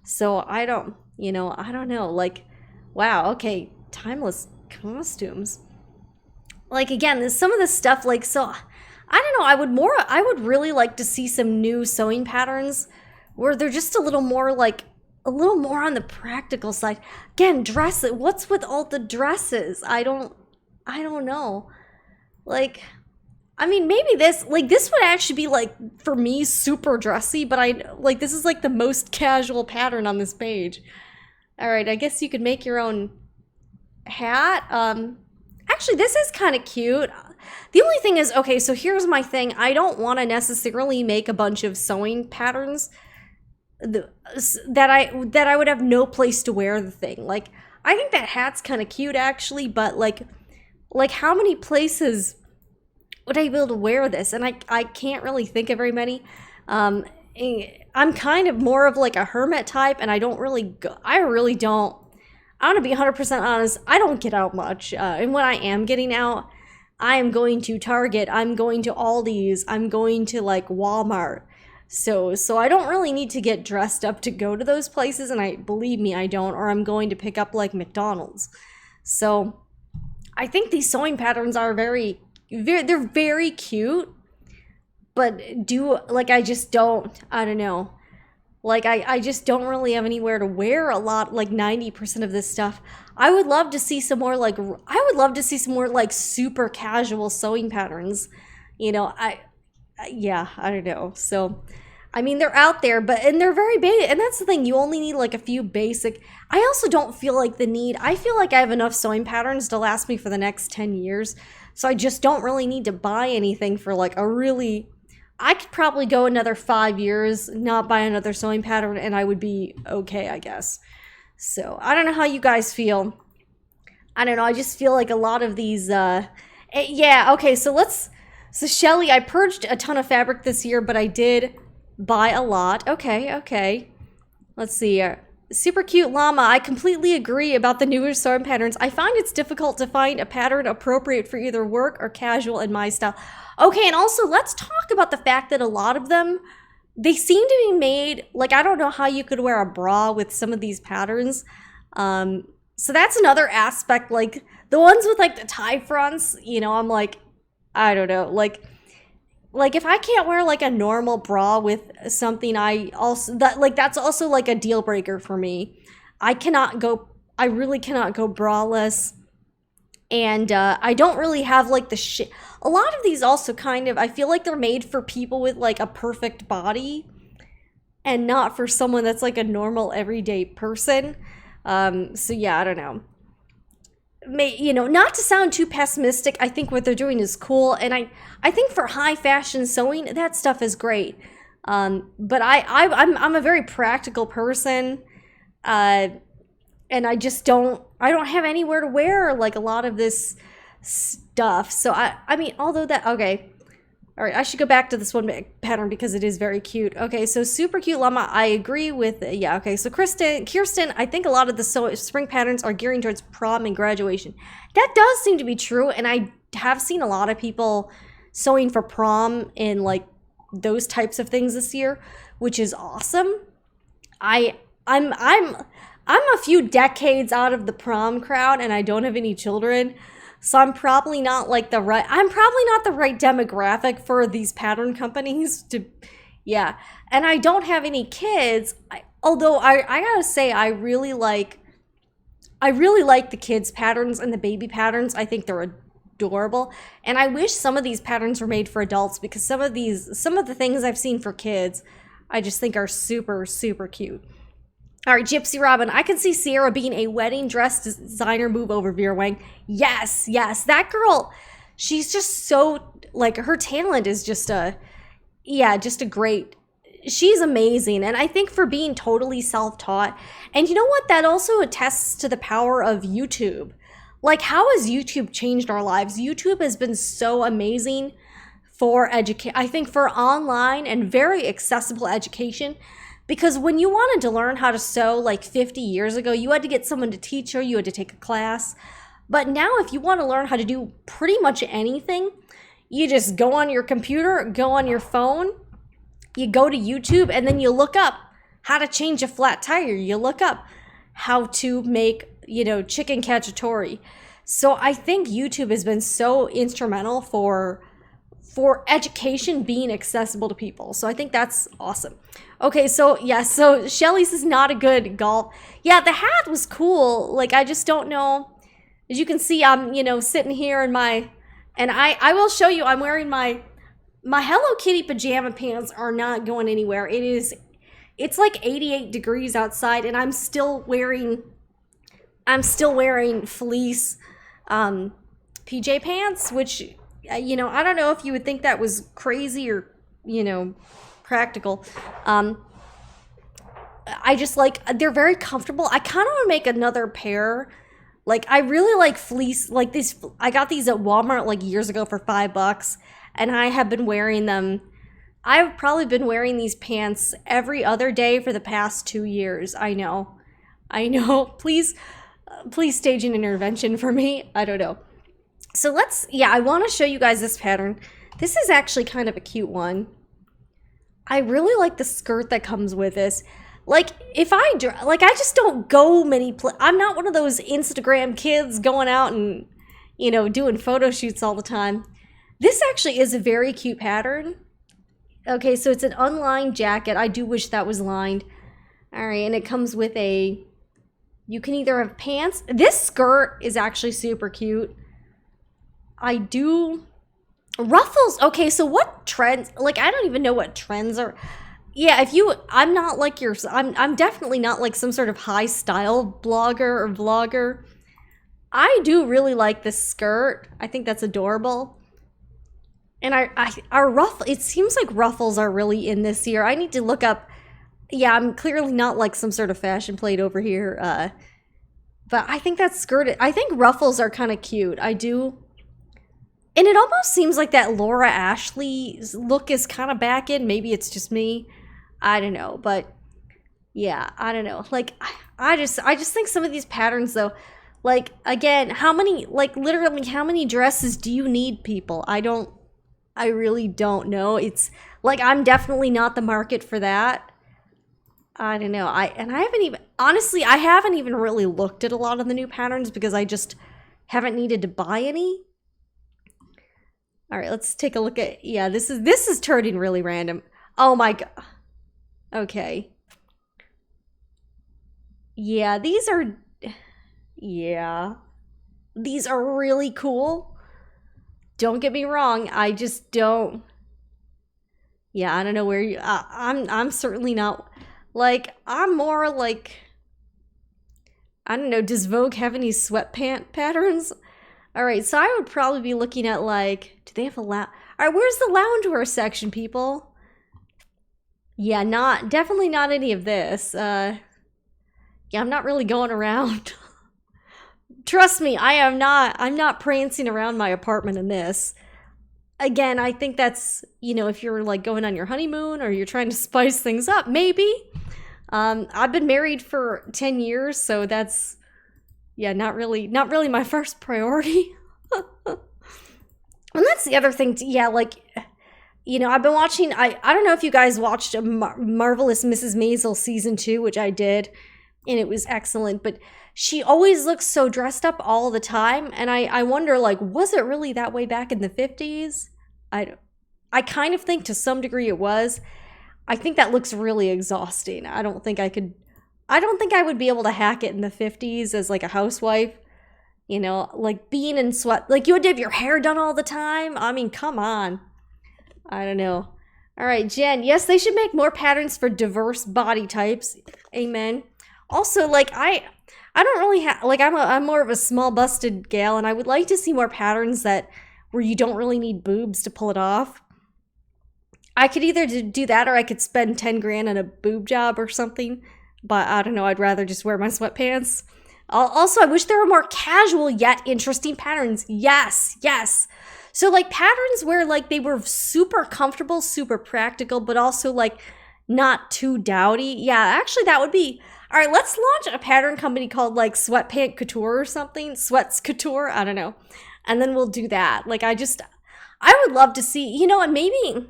So I don't know. Like, wow, okay, timeless costumes. Like, again, there's some of this stuff, like, so I don't know, I would really like to see some new sewing patterns where they're just a little more on the practical side. Again, dresses. What's with all the dresses? I don't know. Like, I mean, maybe this would actually be like, for me, super dressy, but this is like the most casual pattern on this page. All right, I guess you could make your own hat. Actually, this is kind of cute. The only thing is, okay, so here's my thing. I don't want to necessarily make a bunch of sewing patterns that I would have no place to wear the thing. Like, I think that hat's kind of cute, actually, but like how many places would I be able to wear this? And I can't really think of very many. I'm kind of more of like a hermit type, and I really don't. I want to be 100% honest. I don't get out much. And when I am getting out, I am going to Target. I'm going to Aldi's. I'm going to like Walmart. So I don't really need to get dressed up to go to those places. And believe me, I don't. Or I'm going to pick up like McDonald's. So I think these sewing patterns are they're very cute. But I just don't. I don't know. Like, I just don't really have anywhere to wear a lot, like 90% of this stuff. I would love to see some more like super casual sewing patterns. You know, I don't know. So, I mean, they're out there, and they're very basic. And that's the thing, you only need like a few basic. I also don't feel like I feel like I have enough sewing patterns to last me for the next 10 years. So I just don't really need to buy anything for like I could probably go another 5 years, not buy another sewing pattern, and I would be okay, I guess. So, I don't know how you guys feel. I don't know, I just feel like a lot of these, yeah, okay, so Shelly, I purged a ton of fabric this year, but I did buy a lot. Okay. Let's see, super cute llama, I completely agree about the newer sewing patterns. I find it's difficult to find a pattern appropriate for either work or casual in my style. Okay, and also let's talk about the fact that a lot of them, they seem to be made, like, I don't know how you could wear a bra with some of these patterns. So that's another aspect, like the ones with like the tie fronts, you know, I'm like, I don't know, like if I can't wear like a normal bra with something, that's also like a deal breaker for me. I really cannot go braless. And I don't really have like a lot of these also kind of, I feel like they're made for people with like a perfect body and not for someone that's like a normal everyday person. So yeah, I don't know. Not to sound too pessimistic, I think what they're doing is cool. And I think for high fashion sewing, that stuff is great. But I'm a very practical person. And I don't have anywhere to wear like a lot of this stuff. So I mean, although okay. All right, I should go back to this one pattern because it is very cute. Okay, so super cute llama. I agree with, yeah, okay. So Kirsten, I think a lot of the spring patterns are gearing towards prom and graduation. That does seem to be true. And I have seen a lot of people sewing for prom and like those types of things this year, which is awesome. I'm a few decades out of the prom crowd and I don't have any children. So I'm probably not the right demographic for these pattern companies yeah. And I don't have any kids. Although I gotta say, I really like the kids patterns and the baby patterns. I think they're adorable. And I wish some of these patterns were made for adults because some of the things I've seen for kids, I just think are super, super cute. All right, Gypsy Robin, I can see Sierra being a wedding dress designer move over Vera Wang. Yes, that girl, she's just so, her talent is just a great, she's amazing. And I think for being totally self-taught, and you know what, that also attests to the power of YouTube. How has YouTube changed our lives? YouTube has been so amazing for I think for online and very accessible education, because when you wanted to learn how to sew like 50 years ago, you had to get someone to teach you, you had to take a class. But now if you want to learn how to do pretty much anything, you just go on your computer, go on your phone, you go to YouTube, and then you look up how to change a flat tire. You look up how to make, chicken cacciatore. So I think YouTube has been so instrumental for education being accessible to people. So I think that's awesome. Okay, so Shelly's is not a good golf. Yeah, the hat was cool. Like, I just don't know. As you can see, I'm, sitting here in and I will show you, I'm wearing my Hello Kitty pajama pants are not going anywhere. It's like 88 degrees outside, and I'm still wearing fleece PJ pants, which, I don't know if you would think that was crazy or, practical. I just they're very comfortable. I kind of want to make another pair. Like, I really like fleece, like these. I got these at Walmart like years ago for $5, and I have been wearing them. I've probably been wearing these pants every other day for the past 2 years. I know. Please stage an intervention for me. I don't know. So I want to show you guys this pattern. This is actually kind of a cute one. I really like the skirt that comes with this. Like, I just don't go I'm not one of those Instagram kids going out and, doing photo shoots all the time. This actually is a very cute pattern. Okay, so it's an unlined jacket. I do wish that was lined. All right, and it comes with you can either have pants. This skirt is actually super cute. Ruffles. Okay, so what trends, I don't even know what trends are. Yeah, I'm not like I'm definitely not like some sort of high style blogger or vlogger. I do really like this skirt. I think that's adorable. And it seems like ruffles are really in this year. I need to look up. Yeah, I'm clearly not like some sort of fashion plate over here. But I think that skirt, I think ruffles are kind of cute. I do. And it almost seems like that Laura Ashley's look is kind of back in. Maybe it's just me. I don't know, but yeah, I don't know. Like, I just think some of these patterns though, like, again, literally how many dresses do you need, people? I really don't know. It's like, I'm definitely not the market for that. I don't know. I haven't even really looked at a lot of the new patterns because I just haven't needed to buy any. All right, let's take a look at, this is turning really random. Oh my God. Okay. Yeah, these are really cool. Don't get me wrong. I just don't. Yeah, I don't know where you. I'm certainly not. Like, I'm more like. I don't know. Does Vogue have any sweatpant patterns? All right, so I would probably be looking at do they have a lounge? All right, where's the loungewear section, people? Yeah, definitely not any of this. Yeah, I'm not really going around. Trust me, I'm not prancing around my apartment in this. Again, I think that's, if you're going on your honeymoon or you're trying to spice things up, maybe. I've been married for 10 years, so that's, not really my first priority. And that's the other thing, I've been watching, I don't know if you guys watched Marvelous Mrs. Maisel season 2, which I did, and it was excellent, but she always looks so dressed up all the time, and I wonder, was it really that way back in the 50s? I kind of think to some degree it was. I think that looks really exhausting. I don't think I would be able to hack it in the 50s as a housewife. Being in sweat, you had to have your hair done all the time. I mean, come on. I don't know. All right, Jen. Yes, they should make more patterns for diverse body types. Amen. Also, I don't really have, I'm more of a small busted gal, and I would like to see more patterns where you don't really need boobs to pull it off. I could either do that or I could spend 10 grand on a boob job or something, but I don't know. I'd rather just wear my sweatpants. Also, I wish there were more casual yet interesting patterns. Yes. So like patterns where like they were super comfortable, super practical, but also like not too dowdy. Yeah, actually that would be, all right, let's launch a pattern company called like Sweatpant Couture or something. Sweats Couture, I don't know. And then we'll do that. Like I would love to see, you know, and maybe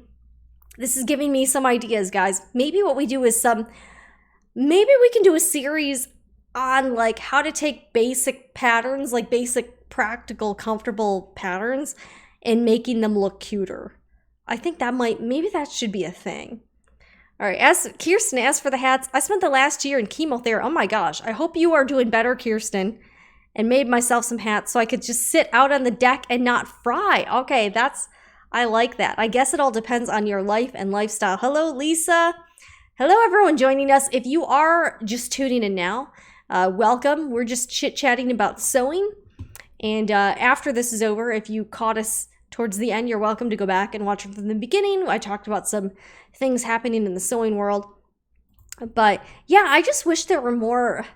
this is giving me some ideas, guys. Maybe what we do is maybe we can do a series on like how to take basic patterns, like basic practical, comfortable patterns and making them look cuter. I think maybe that should be a thing. All right, as Kirsten asked for the hats, I spent the last year in chemotherapy. Oh my gosh, I hope you are doing better, Kirsten. And made myself some hats so I could just sit out on the deck and not fry. Okay, I like that. I guess it all depends on your life and lifestyle. Hello, Lisa. Hello, everyone joining us. If you are just tuning in now, welcome. We're just chit-chatting about sewing. And after this is over, if you caught us towards the end, you're welcome to go back and watch it from the beginning. I talked about some things happening in the sewing world. But yeah, I just wish there were more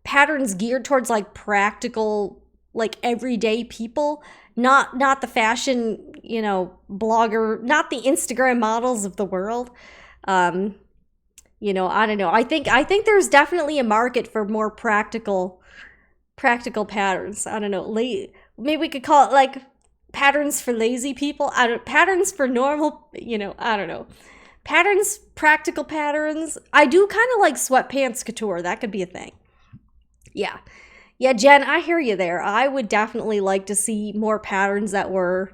patterns geared towards like practical, like everyday people, not the fashion, you know, blogger, not the Instagram models of the world. You know, I don't know. I think there's definitely a market for more practical patterns. I don't know. Maybe we could call it like patterns for lazy people. Patterns for normal, you know, I don't know. Patterns, practical patterns. I do kind of like sweatpants couture. That could be a thing. Yeah. Yeah, Jen, I hear you there. I would definitely like to see more patterns that are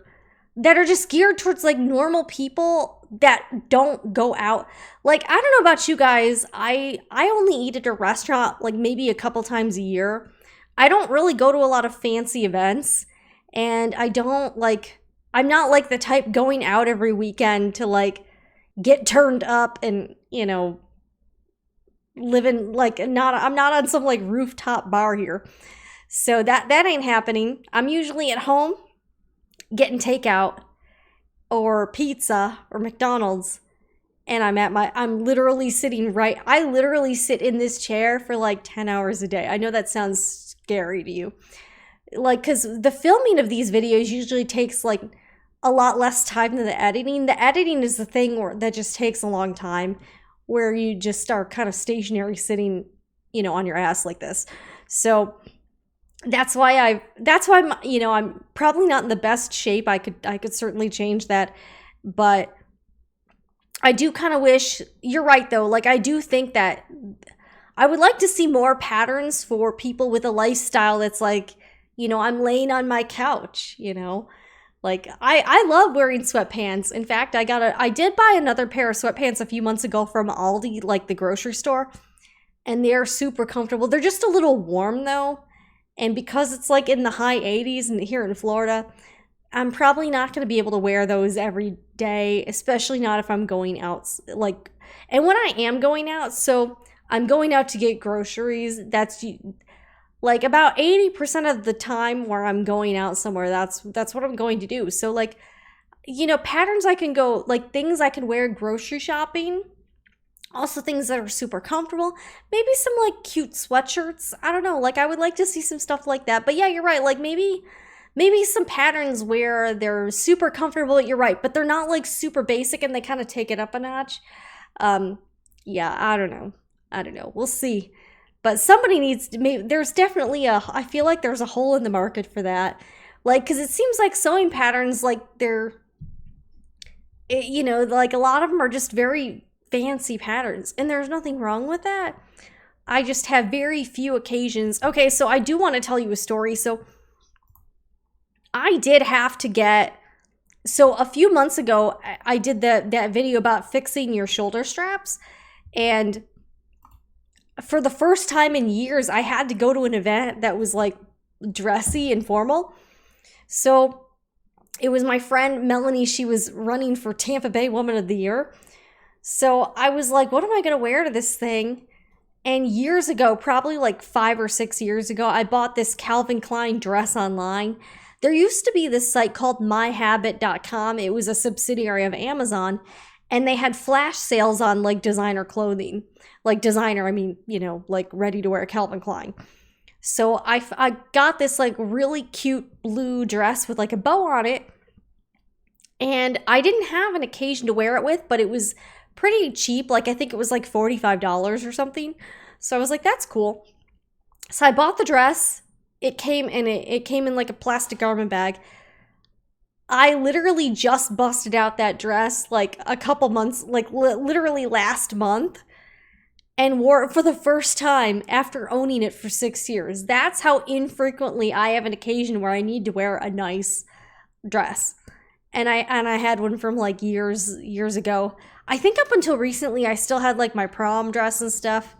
just geared towards like normal people that don't go out. Like, I don't know about you guys. I only eat at a restaurant like maybe a couple times a year. I don't really go to a lot of fancy events, and I'm not like the type going out every weekend to like get turned up and, you know, living like I'm not on some like rooftop bar here. So that ain't happening. I'm usually at home getting takeout or pizza or McDonald's, and I'm literally sitting I literally sit in this chair for like 10 hours a day. I know that sounds scary to you. Like, cuz the filming of these videos usually takes like a lot less time than the editing. The editing is the thing that just takes a long time, where you just are kind of stationary sitting, you know, on your ass like this. So that's why I'm, you know, I'm probably not in the best shape. I could certainly change that, but I do kind of wish, you're right though. Like, I do think that I would like to see more patterns for people with a lifestyle that's like, you know, I'm laying on my couch, you know. Like, I love wearing sweatpants. In fact, I did buy another pair of sweatpants a few months ago from Aldi, like the grocery store, and they're super comfortable. They're just a little warm though, and because it's like in the high 80s and here in Florida, I'm probably not going to be able to wear those every day, especially not if I'm going out. Like, and when I am going out, so I'm going out to get groceries, that's like about 80% of the time where I'm going out somewhere, that's what I'm going to do. So like, you know, patterns I can go, like things I can wear grocery shopping, also things that are super comfortable, maybe some like cute sweatshirts. I don't know, like I would like to see some stuff like that. But yeah, you're right, like maybe some patterns where they're super comfortable, you're right, but they're not like super basic and they kind of take it up a notch. Yeah, I don't know, we'll see. But somebody needs to, there's definitely I feel like there's a hole in the market for that. Like, because it seems like sewing patterns, like you know, like a lot of them are just very fancy patterns. And there's nothing wrong with that. I just have very few occasions. Okay, so I do want to tell you a story. So I did have to so a few months ago, I did that video about fixing your shoulder straps. And for the first time in years, I had to go to an event that was like dressy and formal. So it was my friend Melanie. She was running for Tampa Bay Woman of the Year. So I was like, what am I going to wear to this thing? And years ago, probably like 5 or 6 years ago, I bought this Calvin Klein dress online. There used to be this site called myhabit.com. It was a subsidiary of Amazon. And they had flash sales on like designer clothing. Like designer, I mean, you know, like ready to wear Calvin Klein. So I got this like really cute blue dress with like a bow on it. And I didn't have an occasion to wear it with, but it was pretty cheap. Like I think it was like $45 or something. So I was like, that's cool. So I bought the dress. It came in like a plastic garment bag. I literally just busted out that dress like a couple months, like literally last month, and wore it for the first time after owning it for 6 years. That's how infrequently I have an occasion where I need to wear a nice dress. And I had one from like years ago. I think up until recently I still had like my prom dress and stuff.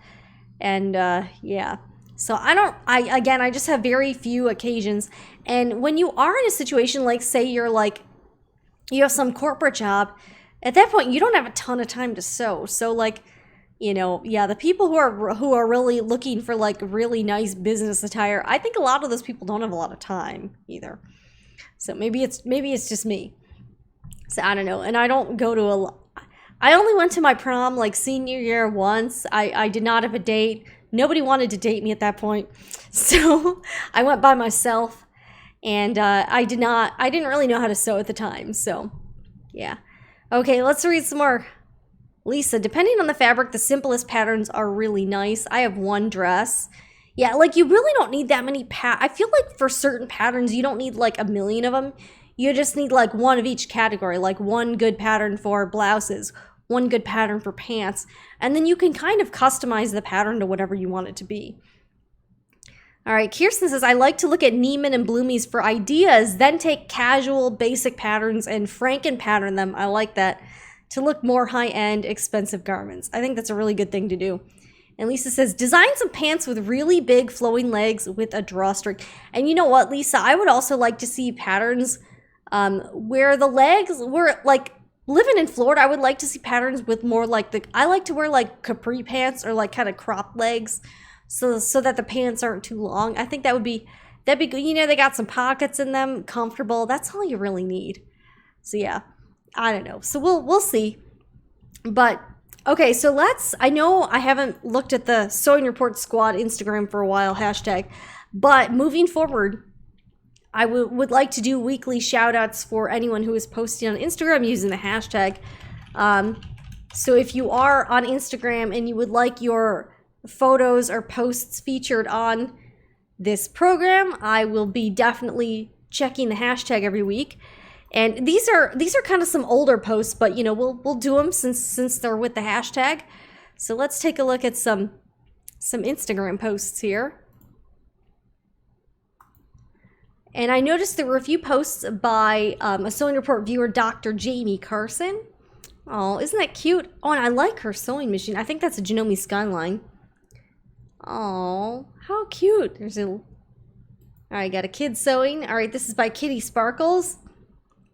And yeah. So I just have very few occasions. And when you are in a situation like, say you're like, you have some corporate job, at that point you don't have a ton of time to sew. So like, you know, yeah, the people who are really looking for like really nice business attire, I think a lot of those people don't have a lot of time either. So maybe it's just me. So I don't know. And I don't go to a lot. I only went to my prom like senior year once. I did not have a date. Nobody wanted to date me at that point. So I went by myself, and I didn't really know how to sew at the time. So yeah. Okay, let's read some more. Lisa, depending on the fabric, the simplest patterns are really nice. I have one dress. Yeah, like you really don't need that many I feel like for certain patterns, you don't need like a million of them. You just need like one of each category, like one good pattern for blouses, one good pattern for pants, and then you can kind of customize the pattern to whatever you want it to be. All right, Kirsten says, I like to look at Neiman and Bloomies for ideas, then take casual, basic patterns and Franken pattern them. I like that, to look more high-end, expensive garments. I think that's a really good thing to do. And Lisa says, design some pants with really big flowing legs with a drawstring. And you know what, Lisa, I would also like to see patterns where the legs were like, living in Florida, I would like to see patterns with more like I like to wear like capri pants or like kind of cropped legs so that the pants aren't too long. I think that'd be good. You know, they got some pockets in them, comfortable. That's all you really need. So yeah, I don't know. So we'll see. But okay, so I know I haven't looked at the Sewing Report Squad Instagram for a while, hashtag, but moving forward, I would like to do weekly shout outs for anyone who is posting on Instagram using the hashtag. So if you are on Instagram and you would like your photos or posts featured on this program, I will be definitely checking the hashtag every week. And these are kind of some older posts, but you know, we'll do them since they're with the hashtag. So let's take a look at some Instagram posts here. And I noticed there were a few posts by a Sewing Report viewer, Dr. Jamie Carson. Oh, isn't that cute? Oh, and I like her sewing machine. I think that's a Janome Skyline. Oh, how cute. All right, got a kid sewing. All right, this is by Kitty Sparkles.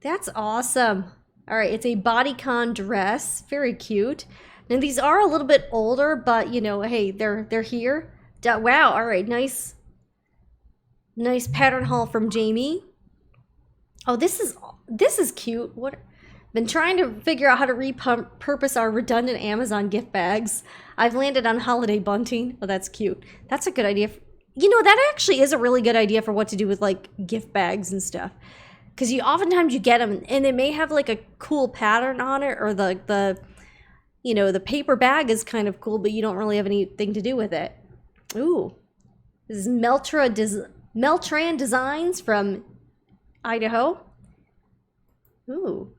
That's awesome. All right, it's a bodycon dress. Very cute. Now, these are a little bit older, but, you know, hey, they're here. Wow, all right, nice pattern haul from Jamie. Oh, this is cute. Been trying to figure out how to repurpose our redundant Amazon gift bags. I've landed on holiday bunting. Oh, that's cute. That's a good idea. You know, that actually is a really good idea for what to do with like gift bags and stuff. Because oftentimes you get them and they may have like a cool pattern on it, or the you know, the paper bag is kind of cool, but you don't really have anything to do with it. Ooh, this is Meltran Designs from Idaho. Ooh.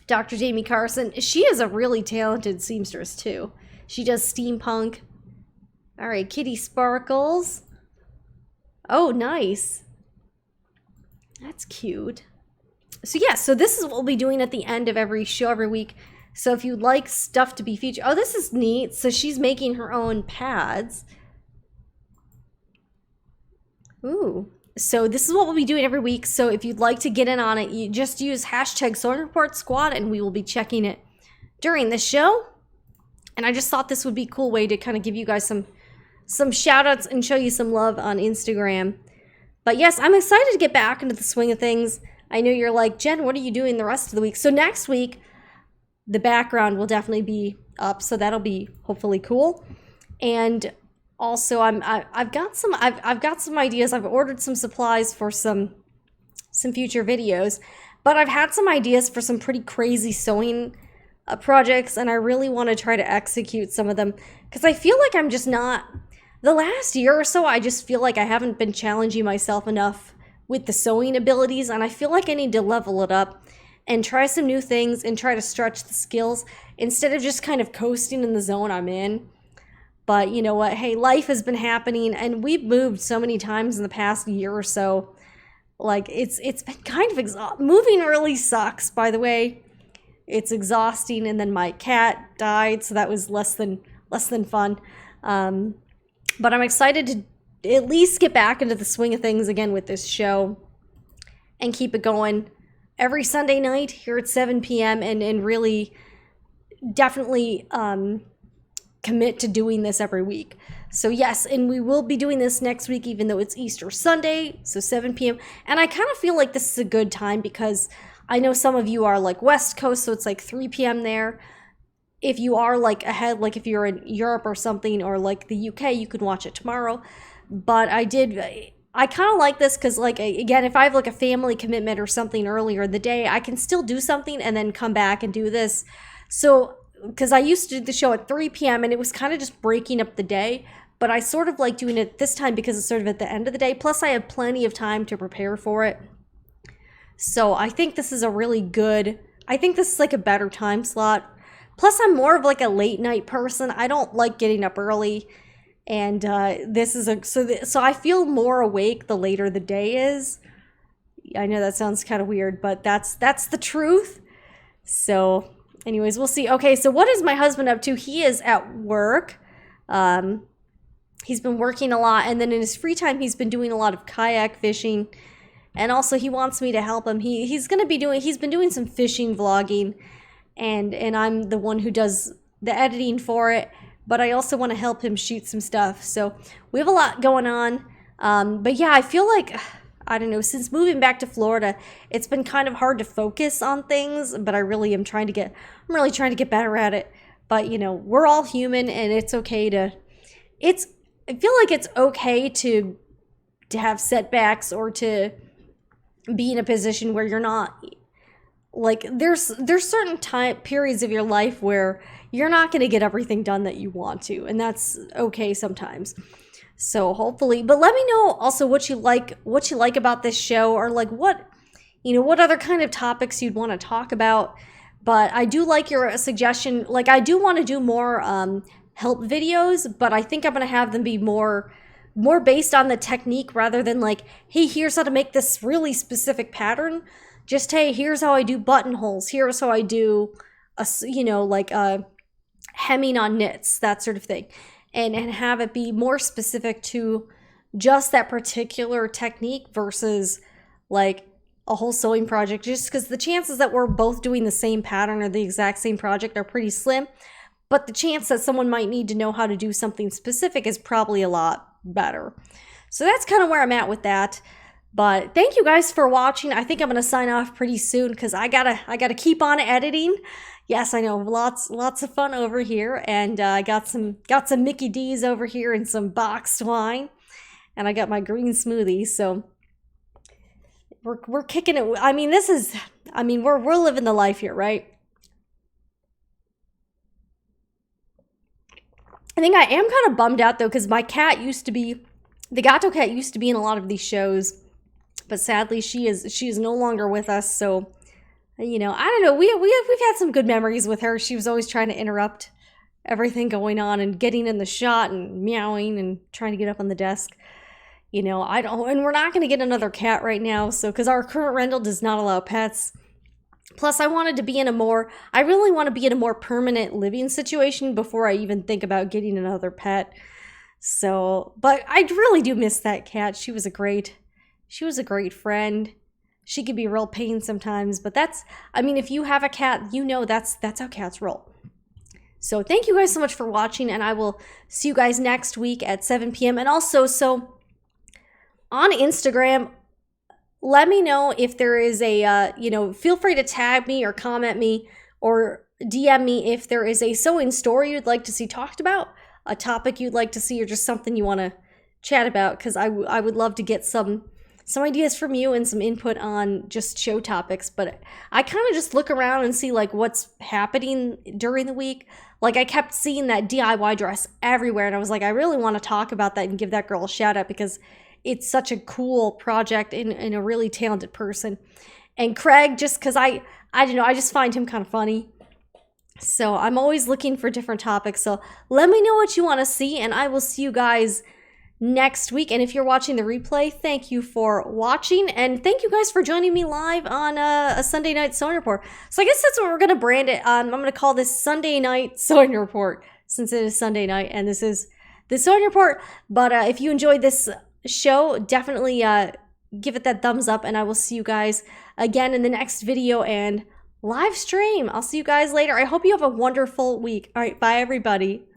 Dr. Jamie Carson. She is a really talented seamstress, too. She does steampunk. All right, Kitty Sparkles. Oh, nice. That's cute. So, yeah, so this is what we'll be doing at the end of every show every week. So if you'd like stuff to be featured. Oh, this is neat. So she's making her own pads. Ooh. So this is what we'll be doing every week. So if you'd like to get in on it, you just use hashtag Sewing Report Squad and we will be checking it during the show. And I just thought this would be a cool way to kind of give you guys some shout outs and show you some love on Instagram. But yes, I'm excited to get back into the swing of things. I know you're like, Jen, what are you doing the rest of the week? So next week, the background will definitely be up. So that'll be hopefully cool. And also, I've got some ideas. I've ordered some supplies for some future videos, But I've had some ideas for some pretty crazy sewing projects, and I really want to try to execute some of them because I feel like I'm just not, the last year or so, I just feel like I haven't been challenging myself enough with the sewing abilities, and I feel like I need to level it up and try some new things and try to stretch the skills instead of just kind of coasting in the zone I'm in. But you know what? Hey, life has been happening, and we've moved so many times in the past year or so. Like, it's been kind of moving really sucks, by the way. It's exhausting, and then my cat died, so that was less than fun. But I'm excited to at least get back into the swing of things again with this show and keep it going every Sunday night here at 7 p.m. and really definitely commit to doing this every week. So yes, and we will be doing this next week, even though it's Easter Sunday, so 7 p.m. And I kind of feel like this is a good time because I know some of you are like West Coast, so it's like 3 p.m. there. If you are like ahead, like if you're in Europe or something, or like the UK, you could watch it tomorrow. But I kind of like this because, like, again, if I have like a family commitment or something earlier in the day, I can still do something and then come back and do this. So, because I used to do the show at 3 p.m. and it was kind of just breaking up the day, but I sort of like doing it this time because it's sort of at the end of the day. Plus, I have plenty of time to prepare for it. So I think this is I think this is like a better time slot. Plus, I'm more of like a late night person. I don't like getting up early. And this is so I feel more awake the later the day is. I know that sounds kind of weird, but that's the truth. So anyways, we'll see. Okay, so what is my husband up to? He is at work. He's been working a lot, and then in his free time, he's been doing a lot of kayak fishing. And also, he wants me to help him. He's been doing some fishing vlogging, and I'm the one who does the editing for it. But I also want to help him shoot some stuff. So we have a lot going on. But yeah, I feel like, I don't know, since moving back to Florida, it's been kind of hard to focus on things, but I'm really trying to get better at it. But you know, we're all human, and it's okay I feel like it's okay to have setbacks or to be in a position where you're not, like, there's certain periods of your life where you're not going to get everything done that you want to, and that's okay sometimes. So hopefully, but let me know also what you like about this show, or like what other kind of topics you'd want to talk about. But I do like your suggestion. Like, I do want to do more help videos, but I think I'm going to have them be more based on the technique rather than like, hey, here's how to make this really specific pattern. Just, hey, here's how I do buttonholes. Here's how I do hemming on knits, that sort of thing. And have it be more specific to just that particular technique versus like a whole sewing project, just because the chances that we're both doing the same pattern or the exact same project are pretty slim. But the chance that someone might need to know how to do something specific is probably a lot better. So that's kind of where I'm at with that. But thank you guys for watching. I think I'm gonna sign off pretty soon because I gotta keep on editing. Yes, I know, lots of fun over here, and I got some Mickey D's over here and some boxed wine, and I got my green smoothie. So we're kicking it. I mean, we're living the life here, right? I think I am kind of bummed out though, because my cat the Gato cat used to be in a lot of these shows, but sadly she is no longer with us. So, you know, I don't know. We've had some good memories with her. She was always trying to interrupt everything going on and getting in the shot and meowing and trying to get up on the desk. You know, and we're not going to get another cat right now. So, because our current rental does not allow pets. Plus, I really want to be in a more permanent living situation before I even think about getting another pet. So, but I really do miss that cat. She was a great friend. She could be a real pain sometimes, but if you have a cat, you know that's how cats roll. So thank you guys so much for watching, and I will see you guys next week at 7 p.m. And also, so on Instagram, let me know if there is feel free to tag me or comment me or DM me if there is a sewing story you'd like to see talked about, a topic you'd like to see, or just something you want to chat about, because I would love to get some some ideas from you and some input on just show topics. But I kind of just look around and see like what's happening during the week. Like I kept seeing that DIY dress everywhere, and I was like, I really want to talk about that and give that girl a shout out because it's such a cool project and a really talented person. And Craig, just because I don't know, I just find him kind of funny. So I'm always looking for different topics. So let me know what you want to see, and I will see you guys next week. And if you're watching the replay, thank you for watching, and thank you guys for joining me live on a Sunday night sewing report. So I guess that's what we're gonna brand it. I'm gonna call this Sunday night sewing report since it is Sunday night and this is the sewing report. But if you enjoyed this show, definitely give it that thumbs up, and I will see you guys again in the next video and live stream. I'll see you guys later. I hope you have a wonderful week. All right, bye everybody.